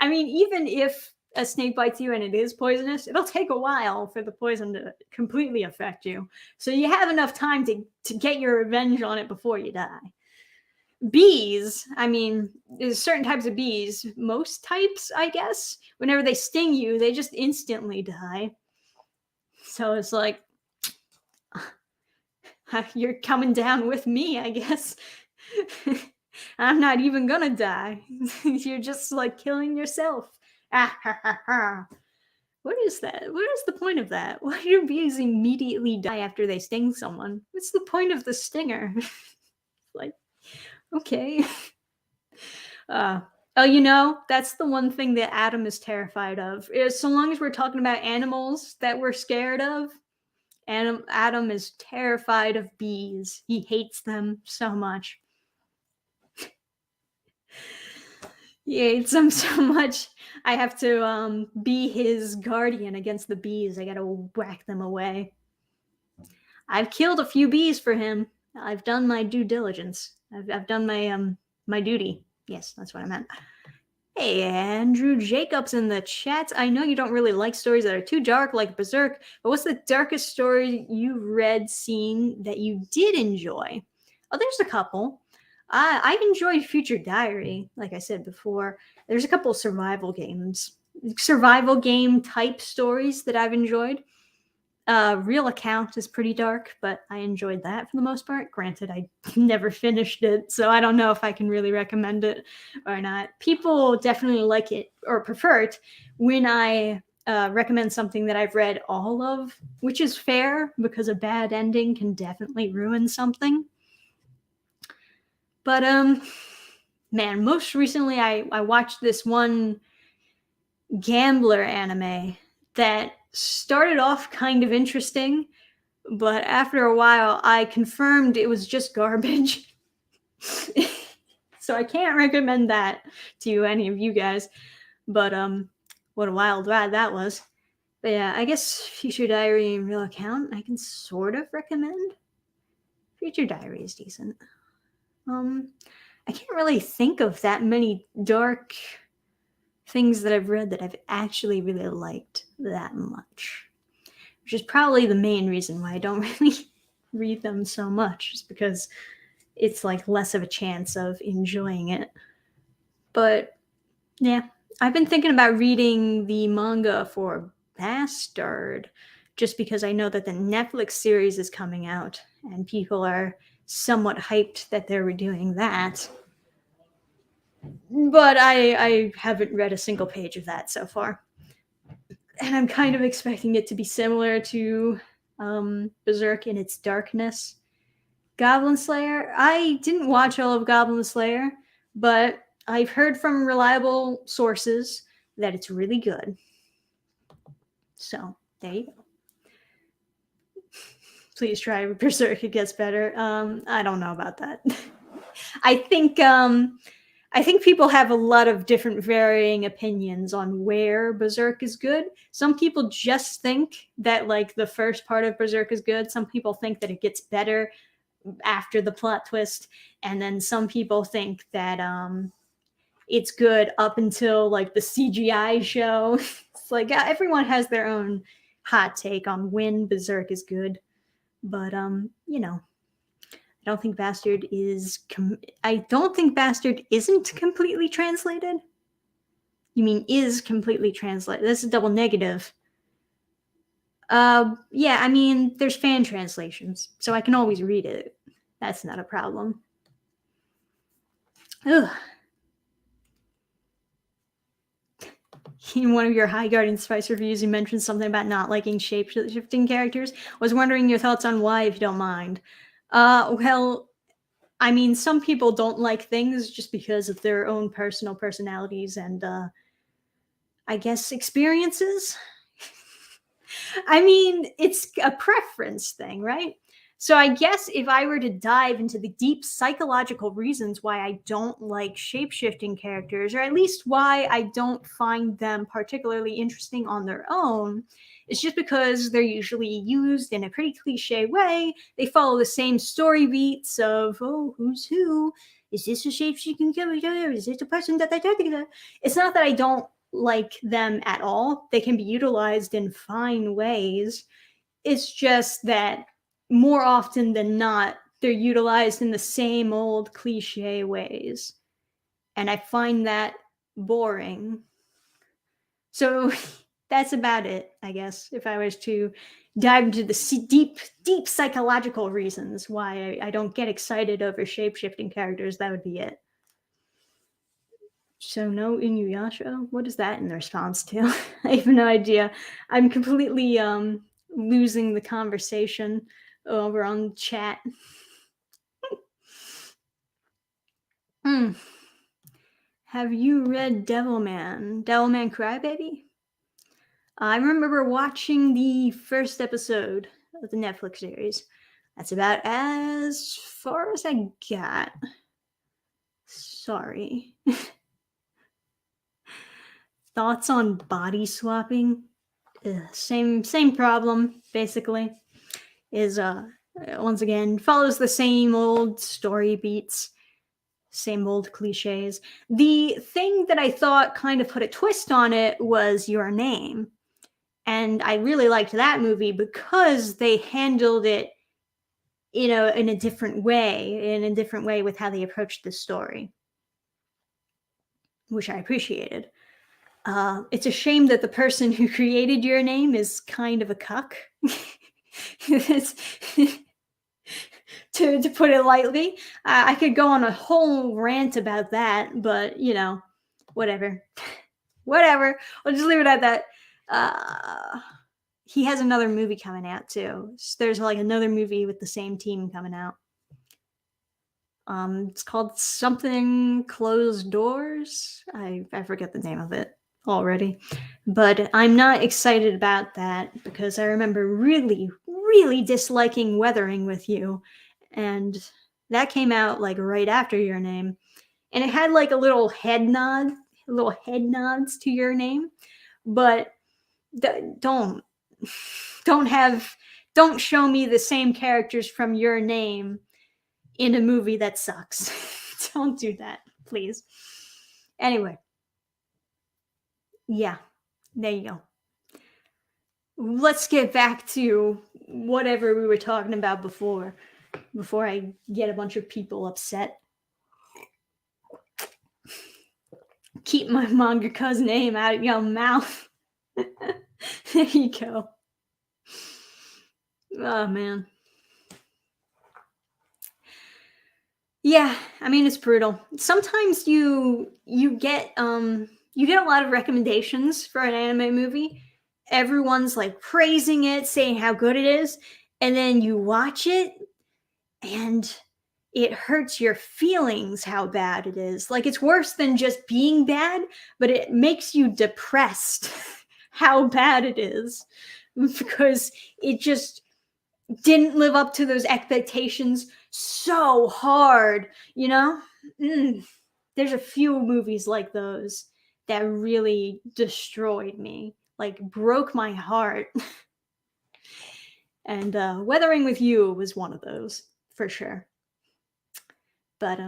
I mean, even if a snake bites you and it is poisonous, it'll take a while for the poison to completely affect you. So you have enough time to get your revenge on it before you die. Bees, I mean, there's certain types of bees, most types, I guess, whenever they sting you, they just instantly die. So it's like, you're coming down with me, I guess. I'm not even gonna die. You're just like killing yourself. What is that? What is the point of that? Why do bees immediately die after they sting someone? What's the point of the stinger? Like, okay. Oh, you know, that's the one thing that Adam is terrified of. Is so long as we're talking about animals that we're scared of, Adam is terrified of bees. He hates them so much. He hates them so much. I have to be his guardian against the bees. I gotta whack them away. I've killed a few bees for him. I've done my due diligence. I've done my duty. Yes, that's what I meant. Hey, Andrew Jacobs in the chat. I know you don't really like stories that are too dark, like Berserk, but what's the darkest story you've read, seen that you did enjoy? Oh, there's a couple. I enjoyed Future Diary, like I said before. There's a couple of survival game type stories that I've enjoyed. Real Account is pretty dark, but I enjoyed that for the most part. Granted, I never finished it, so I don't know if I can really recommend it or not. People definitely like it or prefer it when I recommend something that I've read all of, which is fair because a bad ending can definitely ruin something. But man, most recently I watched this one gambler anime that started off kind of interesting, but after a while I confirmed it was just garbage. So I can't recommend that to any of you guys. But what a wild ride that was. But yeah, I guess Future Diary and Real Account I can sort of recommend. Future Diary is decent. I can't really think of that many dark things that I've read that I've actually really liked that much, which is probably the main reason why I don't really read them so much, just because it's like less of a chance of enjoying it. But yeah, I've been thinking about reading the manga for Bastard, just because I know that the Netflix series is coming out and people are somewhat hyped that they're redoing that. But I haven't read a single page of that so far. And I'm kind of expecting it to be similar to Berserk in its darkness. Goblin Slayer, I didn't watch all of Goblin Slayer, but I've heard from reliable sources that it's really good. So, there you go. Please try Berserk, it gets better. I don't know about that. I think people have a lot of different varying opinions on where Berserk is good. Some people just think that like the first part of Berserk is good. Some people think that it gets better after the plot twist, and then some people think that it's good up until like the CGI show. It's like everyone has their own hot take on when Berserk is good. But I don't think Bastard is. I don't think Bastard isn't completely translated. You mean is completely translated? That's a double negative. Yeah, I mean, there's fan translations, so I can always read it. That's not a problem. Ugh. In one of your High Guardian Spice reviews, you mentioned something about not liking shape-shifting characters. Was wondering your thoughts on why, if you don't mind. Well, I mean, some people don't like things just because of their own personal personalities and, I guess, experiences. I mean, it's a preference thing, right? So I guess if I were to dive into the deep psychological reasons why I don't like shape-shifting characters, or at least why I don't find them particularly interesting on their own, it's just because they're usually used in a pretty cliche way. They follow the same story beats of, oh, who's who? Is this a shape-shifting character? Is this a person that It's not that I don't like them at all. They can be utilized in fine ways. It's just that more often than not, they're utilized in the same old cliche ways. And I find that boring. So that's about it, I guess, if I was to dive into the deep psychological reasons why I don't get excited over shape-shifting characters, that would be it. So no Inuyasha? What is that in response to? I have no idea. I'm completely losing the conversation over on chat. Have you read Devilman? Devilman Crybaby? I remember watching the first episode of the Netflix series. That's about as far as I got. Sorry. Thoughts on body swapping? Same problem, basically. Is once again follows the same old story beats, same old cliches. The thing that I thought kind of put a twist on it was Your Name. And I really liked that movie because they handled it, in a different way with how they approached the story, which I appreciated. It's a shame that the person who created Your Name is kind of a cuck. to put it lightly. I could go on a whole rant about that, but whatever. Whatever. I'll just leave it at that. He has another movie coming out too. There's like another movie with the same team coming out. It's called something Closed Doors. I forget the name of it already, but I'm not excited about that because I remember really, really disliking Weathering with You, and that came out like right after Your Name, and it had like a little head nods to Your Name, but don't show me the same characters from Your Name in a movie that sucks. Don't do that, please. Anyway, yeah, there you go. Let's get back to whatever we were talking about before I get a bunch of people upset. Keep my mangaka's name out of your mouth. There you go. Oh man. Yeah, I mean it's brutal. Sometimes you get a lot of recommendations for an anime movie. Everyone's like praising it, saying how good it is, and then you watch it and it hurts your feelings how bad it is. Like it's worse than just being bad, but it makes you depressed how bad it is because it just didn't live up to those expectations so hard, There's a few movies like those that really destroyed me, like broke my heart. And Weathering with You was one of those, for sure. But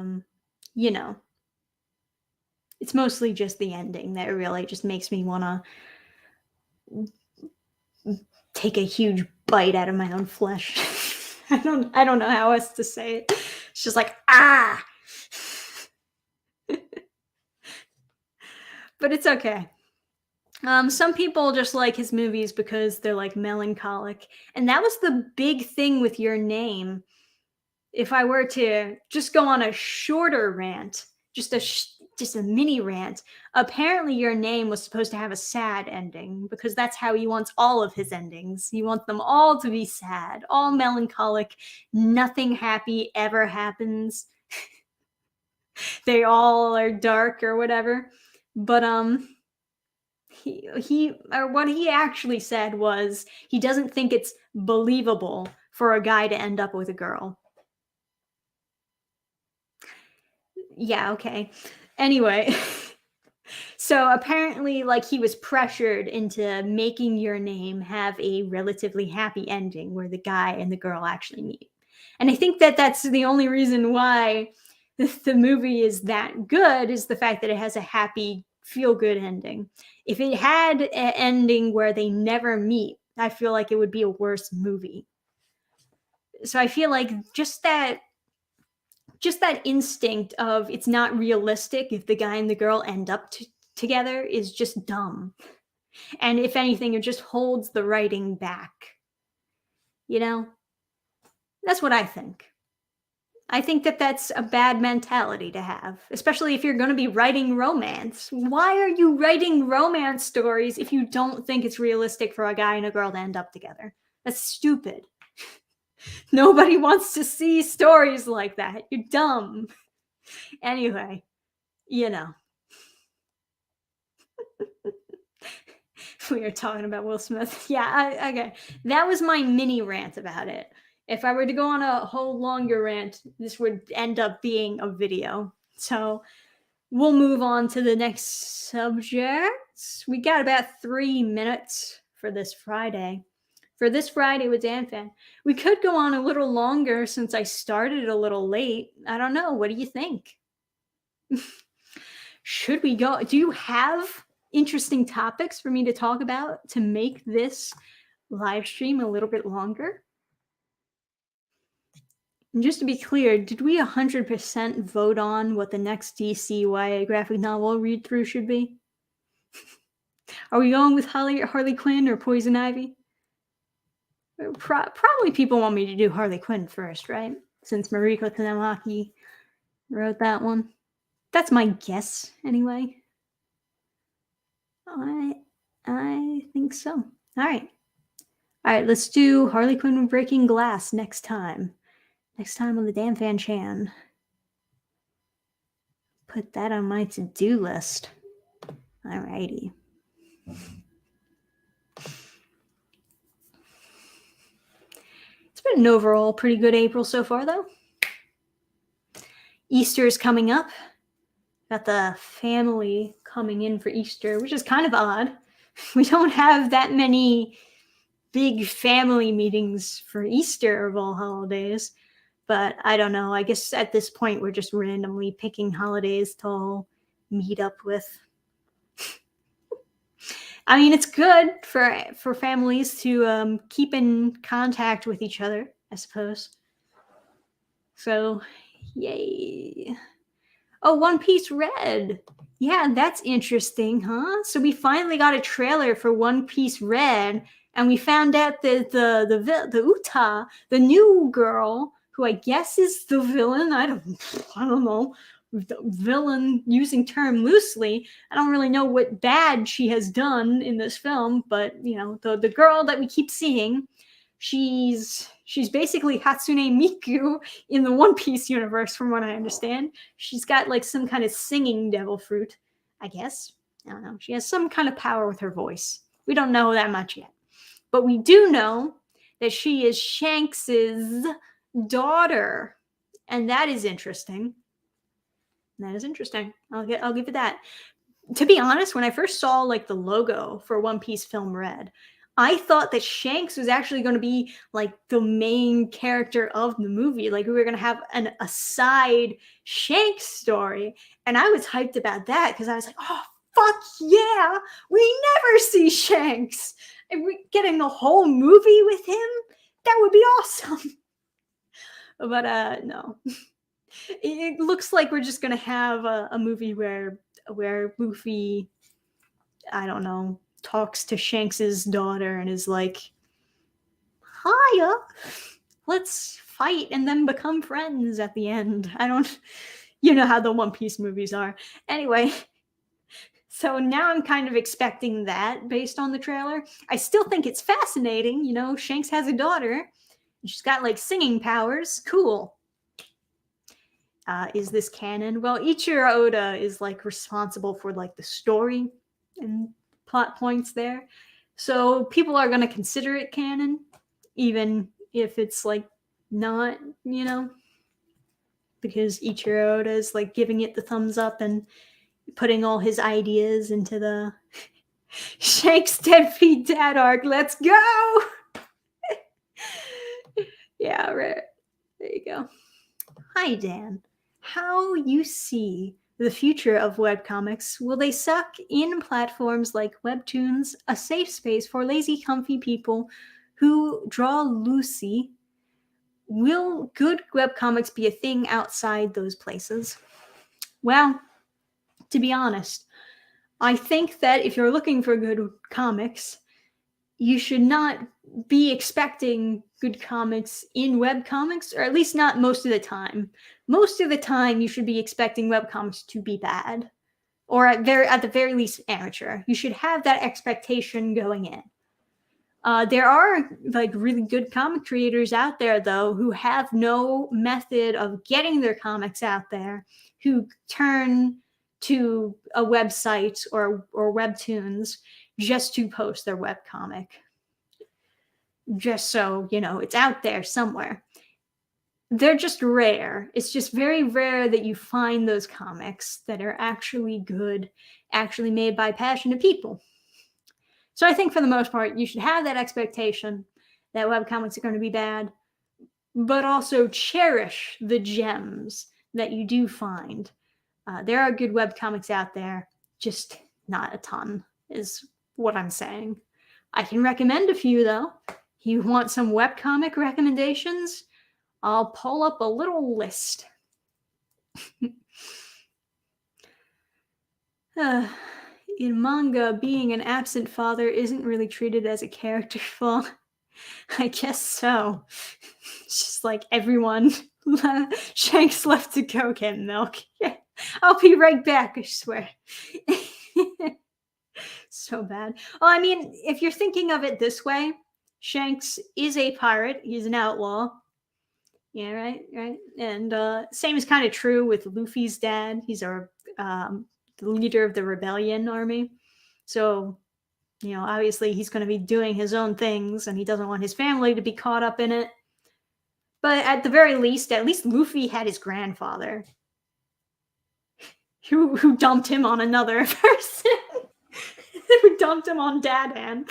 It's mostly just the ending that really just makes me want to take a huge bite out of my own flesh. I don't know how else to say it. It's just like, ah. But it's okay. Some people just like his movies because they're like melancholic, and that was the big thing with Your Name. If I were to just go on a shorter rant, just a mini rant, apparently Your Name was supposed to have a sad ending because that's how he wants all of his endings. He wants them all to be sad, all melancholic, nothing happy ever happens. They all are dark or whatever. But he or what he actually said was he doesn't think it's believable for a guy to end up with a girl. Yeah, okay. Anyway, so apparently like he was pressured into making Your Name have a relatively happy ending where the guy and the girl actually meet. And I think that that's the only reason why the movie is that good, is the fact that it has a happy feel good ending. If it had an ending where they never meet, I feel like it would be a worse movie. So I feel like just that instinct of it's not realistic if the guy and the girl end up together is just dumb. And if anything, it just holds the writing back. You know? That's what I think. I think that that's a bad mentality to have, especially if you're going to be writing romance. Why are you writing romance stories if you don't think it's realistic for a guy and a girl to end up together? That's stupid. Nobody wants to see stories like that. You're dumb. Anyway, you know. We were talking about Will Smith. Yeah, okay. That was my mini rant about it. If I were to go on a whole longer rant, this would end up being a video. So we'll move on to the next subject. We got about 3 minutes for this Friday. For this Friday with Dannphan. We could go on a little longer since I started a little late. I don't know. What do you think? Should we go? Do you have interesting topics for me to talk about to make this live stream a little bit longer? And just to be clear, did we 100% vote on what the next DCYA graphic novel read through should be? Are we going with Harley Quinn or Poison Ivy? Probably people want me to do Harley Quinn first, right? Since Mariko Tanamaki wrote that one. That's my guess, anyway. I think so. All right, let's do Harley Quinn with Breaking Glass next time. Next time on the DannphanChan. Put that on my to-do list. Alrighty. It's been an overall pretty good April so far, though. Easter is coming up. Got the family coming in for Easter, which is kind of odd. We don't have that many big family meetings for Easter of all holidays. But I don't know. I guess at this point, we're just randomly picking holidays to all meet up with. I mean, it's good for families to keep in contact with each other, I suppose. So, yay. Oh, One Piece Red. Yeah, that's interesting, huh? So we finally got a trailer for One Piece Red, and we found out that the Uta, the new girl, who I guess is the villain. I don't know. The villain, using term loosely. I don't really know what bad she has done in this film, but you know, the girl that we keep seeing, she's basically Hatsune Miku in the One Piece universe, from what I understand. She's got like some kind of singing devil fruit, I guess. I don't know. She has some kind of power with her voice. We don't know that much yet. But we do know that she is Shanks's daughter. And that is interesting. That is interesting. I'll give it that. To be honest, when I first saw like the logo for One Piece Film Red, I thought that Shanks was actually going to be like the main character of the movie. Like we were going to have a side Shanks story. And I was hyped about that because I was like, oh, fuck yeah. We never see Shanks. And we're getting the whole movie with him. That would be awesome. But no. It looks like we're just going to have a movie where Luffy, I don't know, talks to Shanks's daughter and is like, hiya, let's fight and then become friends at the end. You know how the One Piece movies are. Anyway, so now I'm kind of expecting that based on the trailer. I still think it's fascinating. You know, Shanks has a daughter. She's got like singing powers. Cool. Is this canon? Well, Ichiro Oda is like responsible for like the story and plot points there. So people are going to consider it canon, even if it's like not, you know, because Ichiro Oda is like giving it the thumbs up and putting all his ideas into the Shanks Deadbeat Dad arc. Let's go! Yeah, right. There you go. Hi, Dan. How you see the future of webcomics? Will they suck in platforms like Webtoons, a safe space for lazy, comfy people who draw loosely? Will good webcomics be a thing outside those places? Well, to be honest, I think that if you're looking for good comics, you should not be expecting good comics in webcomics, or at least not most of the time. Most of the time, you should be expecting webcomics to be bad, or at the very least amateur. You should have that expectation going in. There are like really good comic creators out there, though, who have no method of getting their comics out there, who turn to a website or Webtoons just to post their webcomic. Just so, you know, it's out there somewhere. They're just rare. It's just very rare that you find those comics that are actually good, actually made by passionate people. So I think for the most part, you should have that expectation that webcomics are going to be bad, but also cherish the gems that you do find. There are good webcomics out there, just not a ton, is what I'm saying. I can recommend a few, though. You want some webcomic recommendations? I'll pull up a little list. In manga, being an absent father isn't really treated as a character flaw. I guess so. It's just like everyone. Shanks left to go get milk. I'll be right back, I swear. So bad. Well, I mean, if you're thinking of it this way, Shanks is a pirate. He's an outlaw. Yeah, right. And same is kind of true with Luffy's dad. He's the leader of the rebellion army. So, you know, obviously he's going to be doing his own things, and he doesn't want his family to be caught up in it. But at the very least, Luffy had his grandfather who dumped him on another person. Who dumped him on Dannphan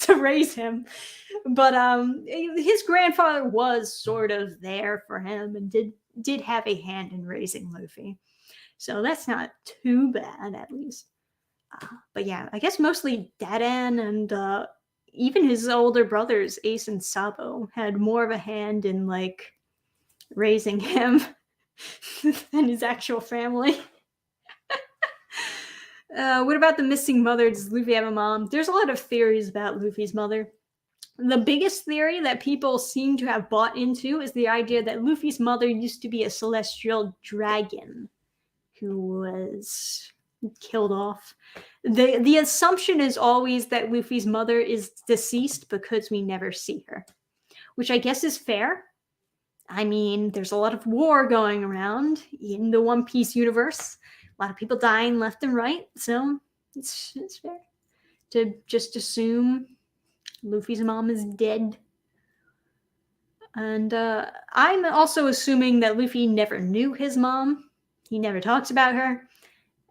to raise him. But his grandfather was sort of there for him and did have a hand in raising Luffy. So that's not too bad, at least. But yeah, I guess mostly Dadan and even his older brothers, Ace and Sabo, had more of a hand in like raising him than his actual family. What about the missing mother? Does Luffy have a mom? There's a lot of theories about Luffy's mother. The biggest theory that people seem to have bought into is the idea that Luffy's mother used to be a celestial dragon who was killed off. The assumption is always that Luffy's mother is deceased because we never see her, which I guess is fair. I mean, there's a lot of war going around in the One Piece universe. A lot of people dying left and right, so it's fair to just assume Luffy's mom is dead. And I'm also assuming that Luffy never knew his mom. He never talks about her.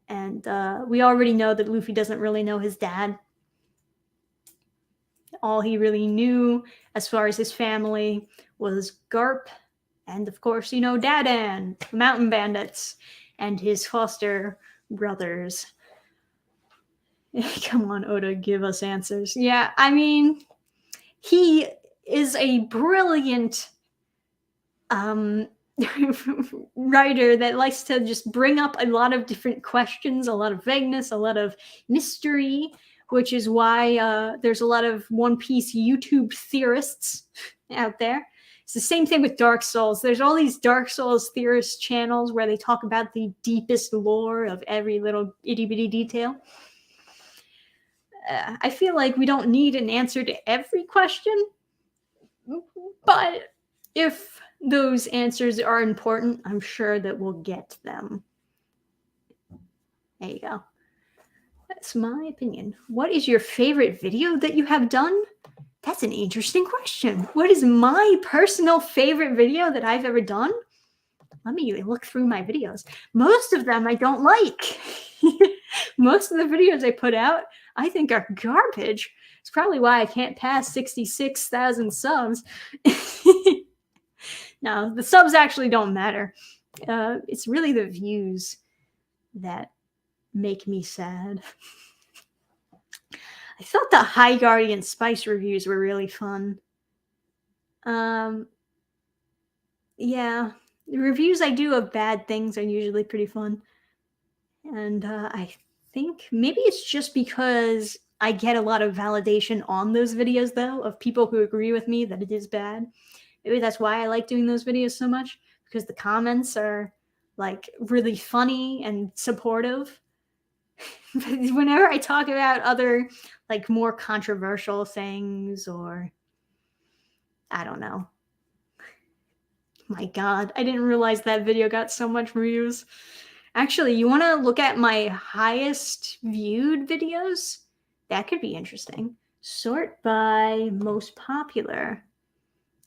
And we already know that Luffy doesn't really know his dad. All he really knew as far as his family was Garp and, of course, Dadan, the Mountain Bandits, and his foster brothers. Come on, Oda, give us answers. Yeah, I mean, he is a brilliant writer that likes to just bring up a lot of different questions, a lot of vagueness, a lot of mystery, which is why there's a lot of One Piece YouTube theorists out there. It's the same thing with Dark Souls. There's all these Dark Souls theorist channels where they talk about the deepest lore of every little itty-bitty detail. I feel like we don't need an answer to every question, but if those answers are important, I'm sure that we'll get them. There you go. That's my opinion. What is your favorite video that you have done? That's an interesting question. What is my personal favorite video that I've ever done? Let me look through my videos. Most of them I don't like. Most of the videos I put out, I think are garbage. It's probably why I can't pass 66,000 subs. No, the subs actually don't matter. It's really the views that make me sad. I thought the High Guardian Spice reviews were really fun. Yeah, the reviews I do of bad things are usually pretty fun. And I think maybe it's just because I get a lot of validation on those videos, though, of people who agree with me that it is bad. Maybe that's why I like doing those videos so much, because the comments are like really funny and supportive. Whenever I talk about other like more controversial things, or I don't know. My God, I didn't realize that video got so much views. Actually, you want to look at my highest viewed videos? That could be interesting. Sort by most popular.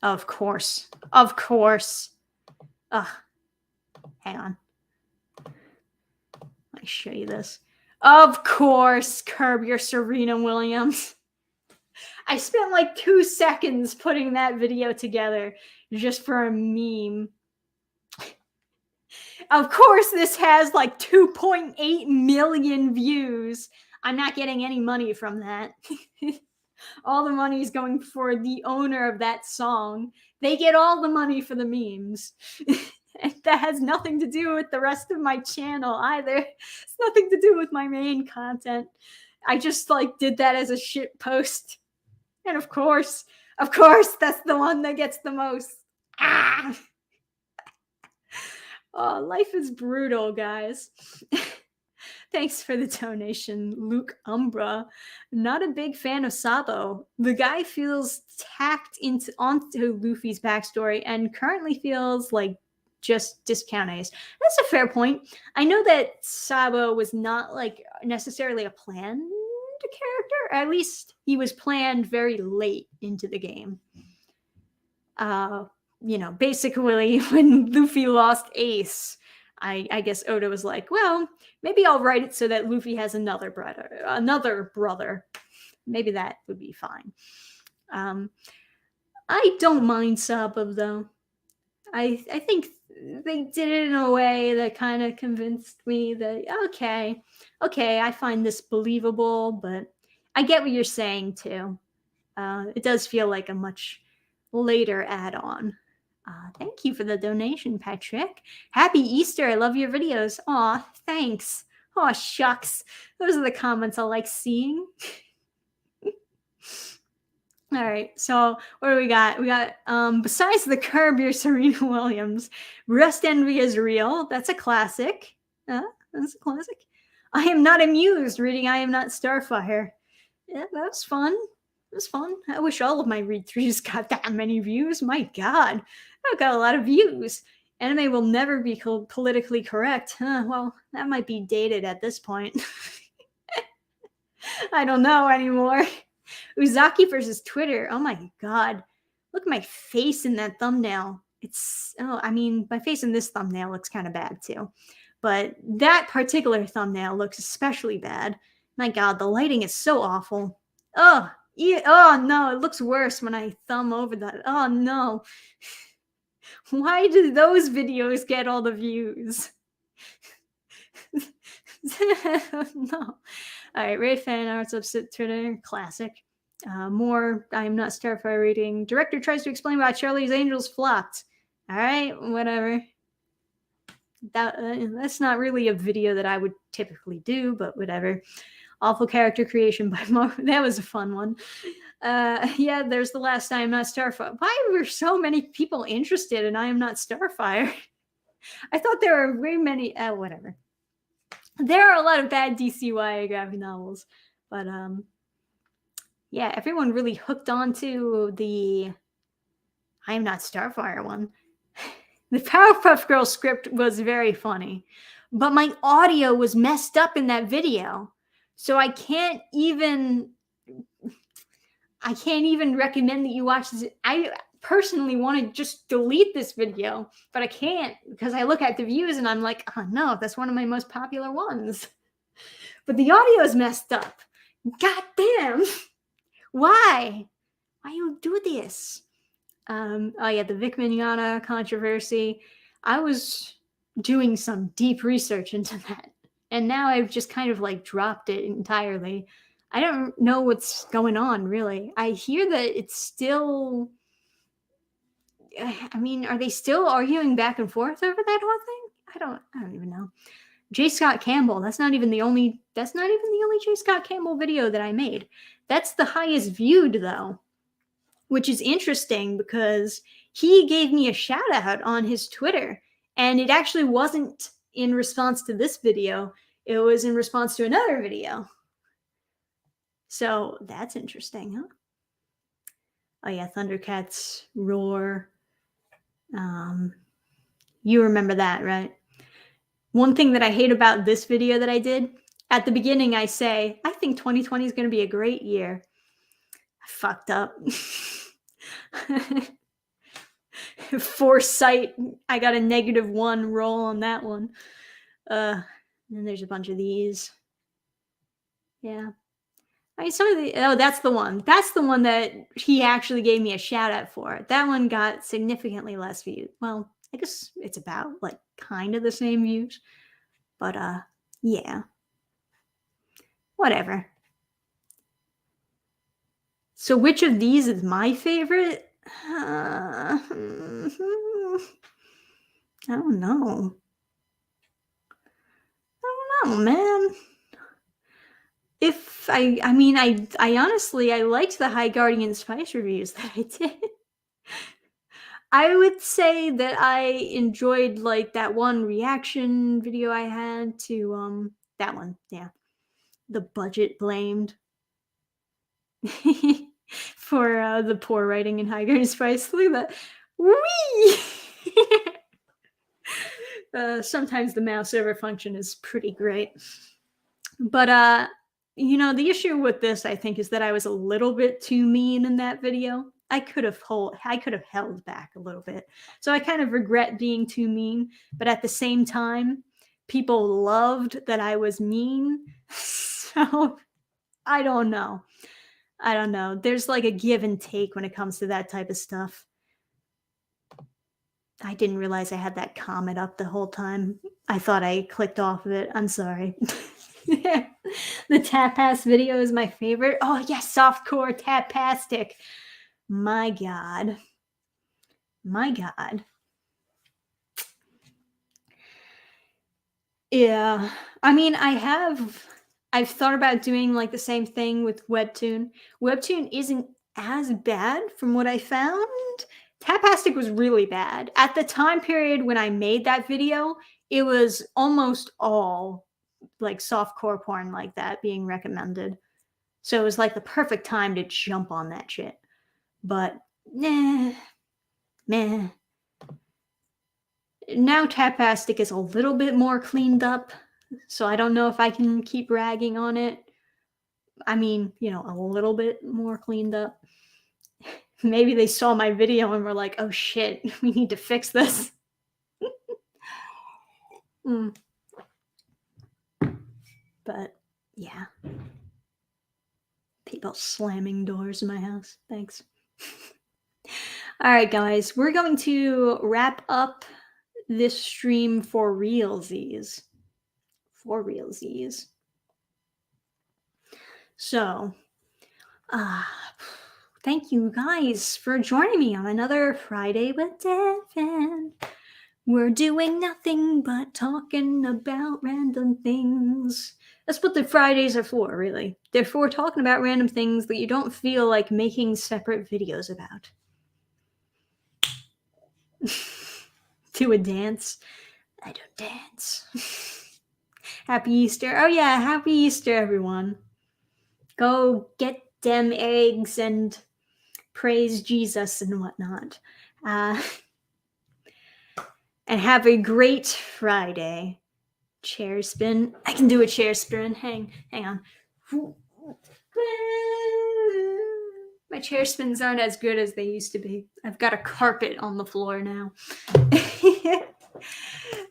Of course. Of course. Ugh. Hang on. Let me show you this. Of course, Curb Your Serena Williams. I spent like 2 seconds putting that video together just for a meme. Of course, this has like 2.8 million views. I'm not getting any money from that. All the money is going for the owner of that song. They get all the money for the memes. That has nothing to do with the rest of my channel either. It's nothing to do with my main content. I just like did that as a shit post. And of course, that's the one that gets the most. Ah! Oh, life is brutal, guys. Thanks for the donation, Luke Umbra. Not a big fan of Sabo. The guy feels tacked onto Luffy's backstory and currently feels like just discount Ace. That's a fair point. I know that Sabo was not like necessarily a planned character. At least he was planned very late into the game. Basically when Luffy lost Ace, I guess Oda was like, well, maybe I'll write it so that Luffy has another brother. Maybe that would be fine. I don't mind Sabo though. I think they did it in a way that kind of convinced me that okay, I find this believable, but I get what you're saying too. It does feel like a much later add-on. Thank you for the donation, Patrick. Happy Easter. I love your videos. Aw, thanks. Aw, shucks. Those are the comments I like seeing. All right, so what do we got? We got, besides the Curb Your Serena Williams, Rust Envy is Real. That's a classic. That's a classic. I Am Not Amused, reading I Am Not Starfire. Yeah, that was fun. It was fun. I wish all of my read-throughs got that many views. My God, I've got a lot of views. Anime will never be politically correct. Well, that might be dated at this point. I don't know anymore. Uzaki versus Twitter. Oh my God. Look at my face in that thumbnail. My face in this thumbnail looks kind of bad too. But that particular thumbnail looks especially bad. My God, the lighting is so awful. Oh, Oh no, it looks worse when I thumb over that. Oh no. Why do those videos get all the views? No. All right, Ray fan arts upset Twitter. Classic. More I'm not Starfire reading. Director tries to explain why Charlie's Angels flopped. All right, whatever. That's not really a video that I would typically do, but whatever. Awful character creation by Mo. That was a fun one. Yeah, there's the last I Am Not Starfire. Why were so many people interested in I Am Not Starfire? I thought there were way many. Whatever. There are a lot of bad DCYA graphic novels, but yeah, everyone really hooked onto the I Am Not Starfire one. The Powerpuff Girls script was very funny, but my audio was messed up in that video, so I can't even recommend that you watch this. I personally want to just delete this video, but I can't because I look at the views and I'm like, oh no, that's one of my most popular ones. But the audio is messed up. God damn. Why you do this? Oh yeah, the Vic Mignogna controversy. I was doing some deep research into that, and now I've just kind of like dropped it entirely. I don't know what's going on, really. I hear that it's still. I mean, are they still arguing back and forth over that whole thing? I don't even know. J. Scott Campbell. That's not even the only J. Scott Campbell video that I made. That's the highest viewed though, which is interesting because he gave me a shout out on his Twitter, and it actually wasn't in response to this video. It was in response to another video. So that's interesting, huh? Oh yeah, Thundercats Roar. You remember that, right? One thing that I hate about this video that I did, at the beginning I say, I think 2020 is going to be a great year. I fucked up. Foresight, I got a -1 roll on that one. And there's a bunch of these. Yeah. I mean, some of the, that's the one. That's the one that he actually gave me a shout out for. That one got significantly less views. Well, I guess it's about like kind of the same views. But yeah. Whatever. So which of these is my favorite? I don't know. I don't know, man. If I mean, I honestly, I liked the High Guardian Spice reviews that I did. I would say that I enjoyed like that one reaction video I had to that one, yeah. The budget blamed for the poor writing in High Guardian Spice. Look at that. Whee! Sometimes the mouse over function is pretty great. But you know, the issue with this, I think, is that I was a little bit too mean in that video. I could have held back a little bit. So I kind of regret being too mean, but at the same time, people loved that I was mean. So I don't know. There's like a give and take when it comes to that type of stuff. I didn't realize I had that comment up the whole time. I thought I clicked off of it. I'm sorry. The Tap-Pass video is my favorite. Oh, yes, softcore Tap-Pastic. My God. Yeah. I mean, I've thought about doing like the same thing with Webtoon. Webtoon isn't as bad from what I found. Tapastic was really bad. At the time period when I made that video, it was almost all like softcore porn like that being recommended. So it was like the perfect time to jump on that shit. But meh. Now Tapastic is a little bit more cleaned up. So I don't know if I can keep ragging on it. I mean, you know, a little bit more cleaned up. Maybe they saw my video and were like, oh shit, we need to fix this. But yeah. Keep on slamming doors in my house. Thanks. All right, guys, we're going to wrap up this stream for realsies. For realsies. So, thank you guys for joining me on another Friday with Dannphan. We're doing nothing but talking about random things. That's what the Fridays are for, really. They're for talking about random things that you don't feel like making separate videos about. Do a dance. I don't dance. Happy Easter. Oh yeah, happy Easter, everyone. Go get them eggs and praise Jesus and whatnot. And have a great Friday. Chair spin. I can do a chair spin. Hang on. My chair spins aren't as good as they used to be. I've got a carpet on the floor now.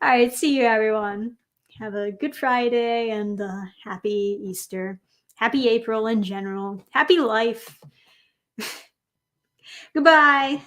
All right, see you, everyone. Have a good Friday and happy Easter. Happy April in general. Happy life. Goodbye.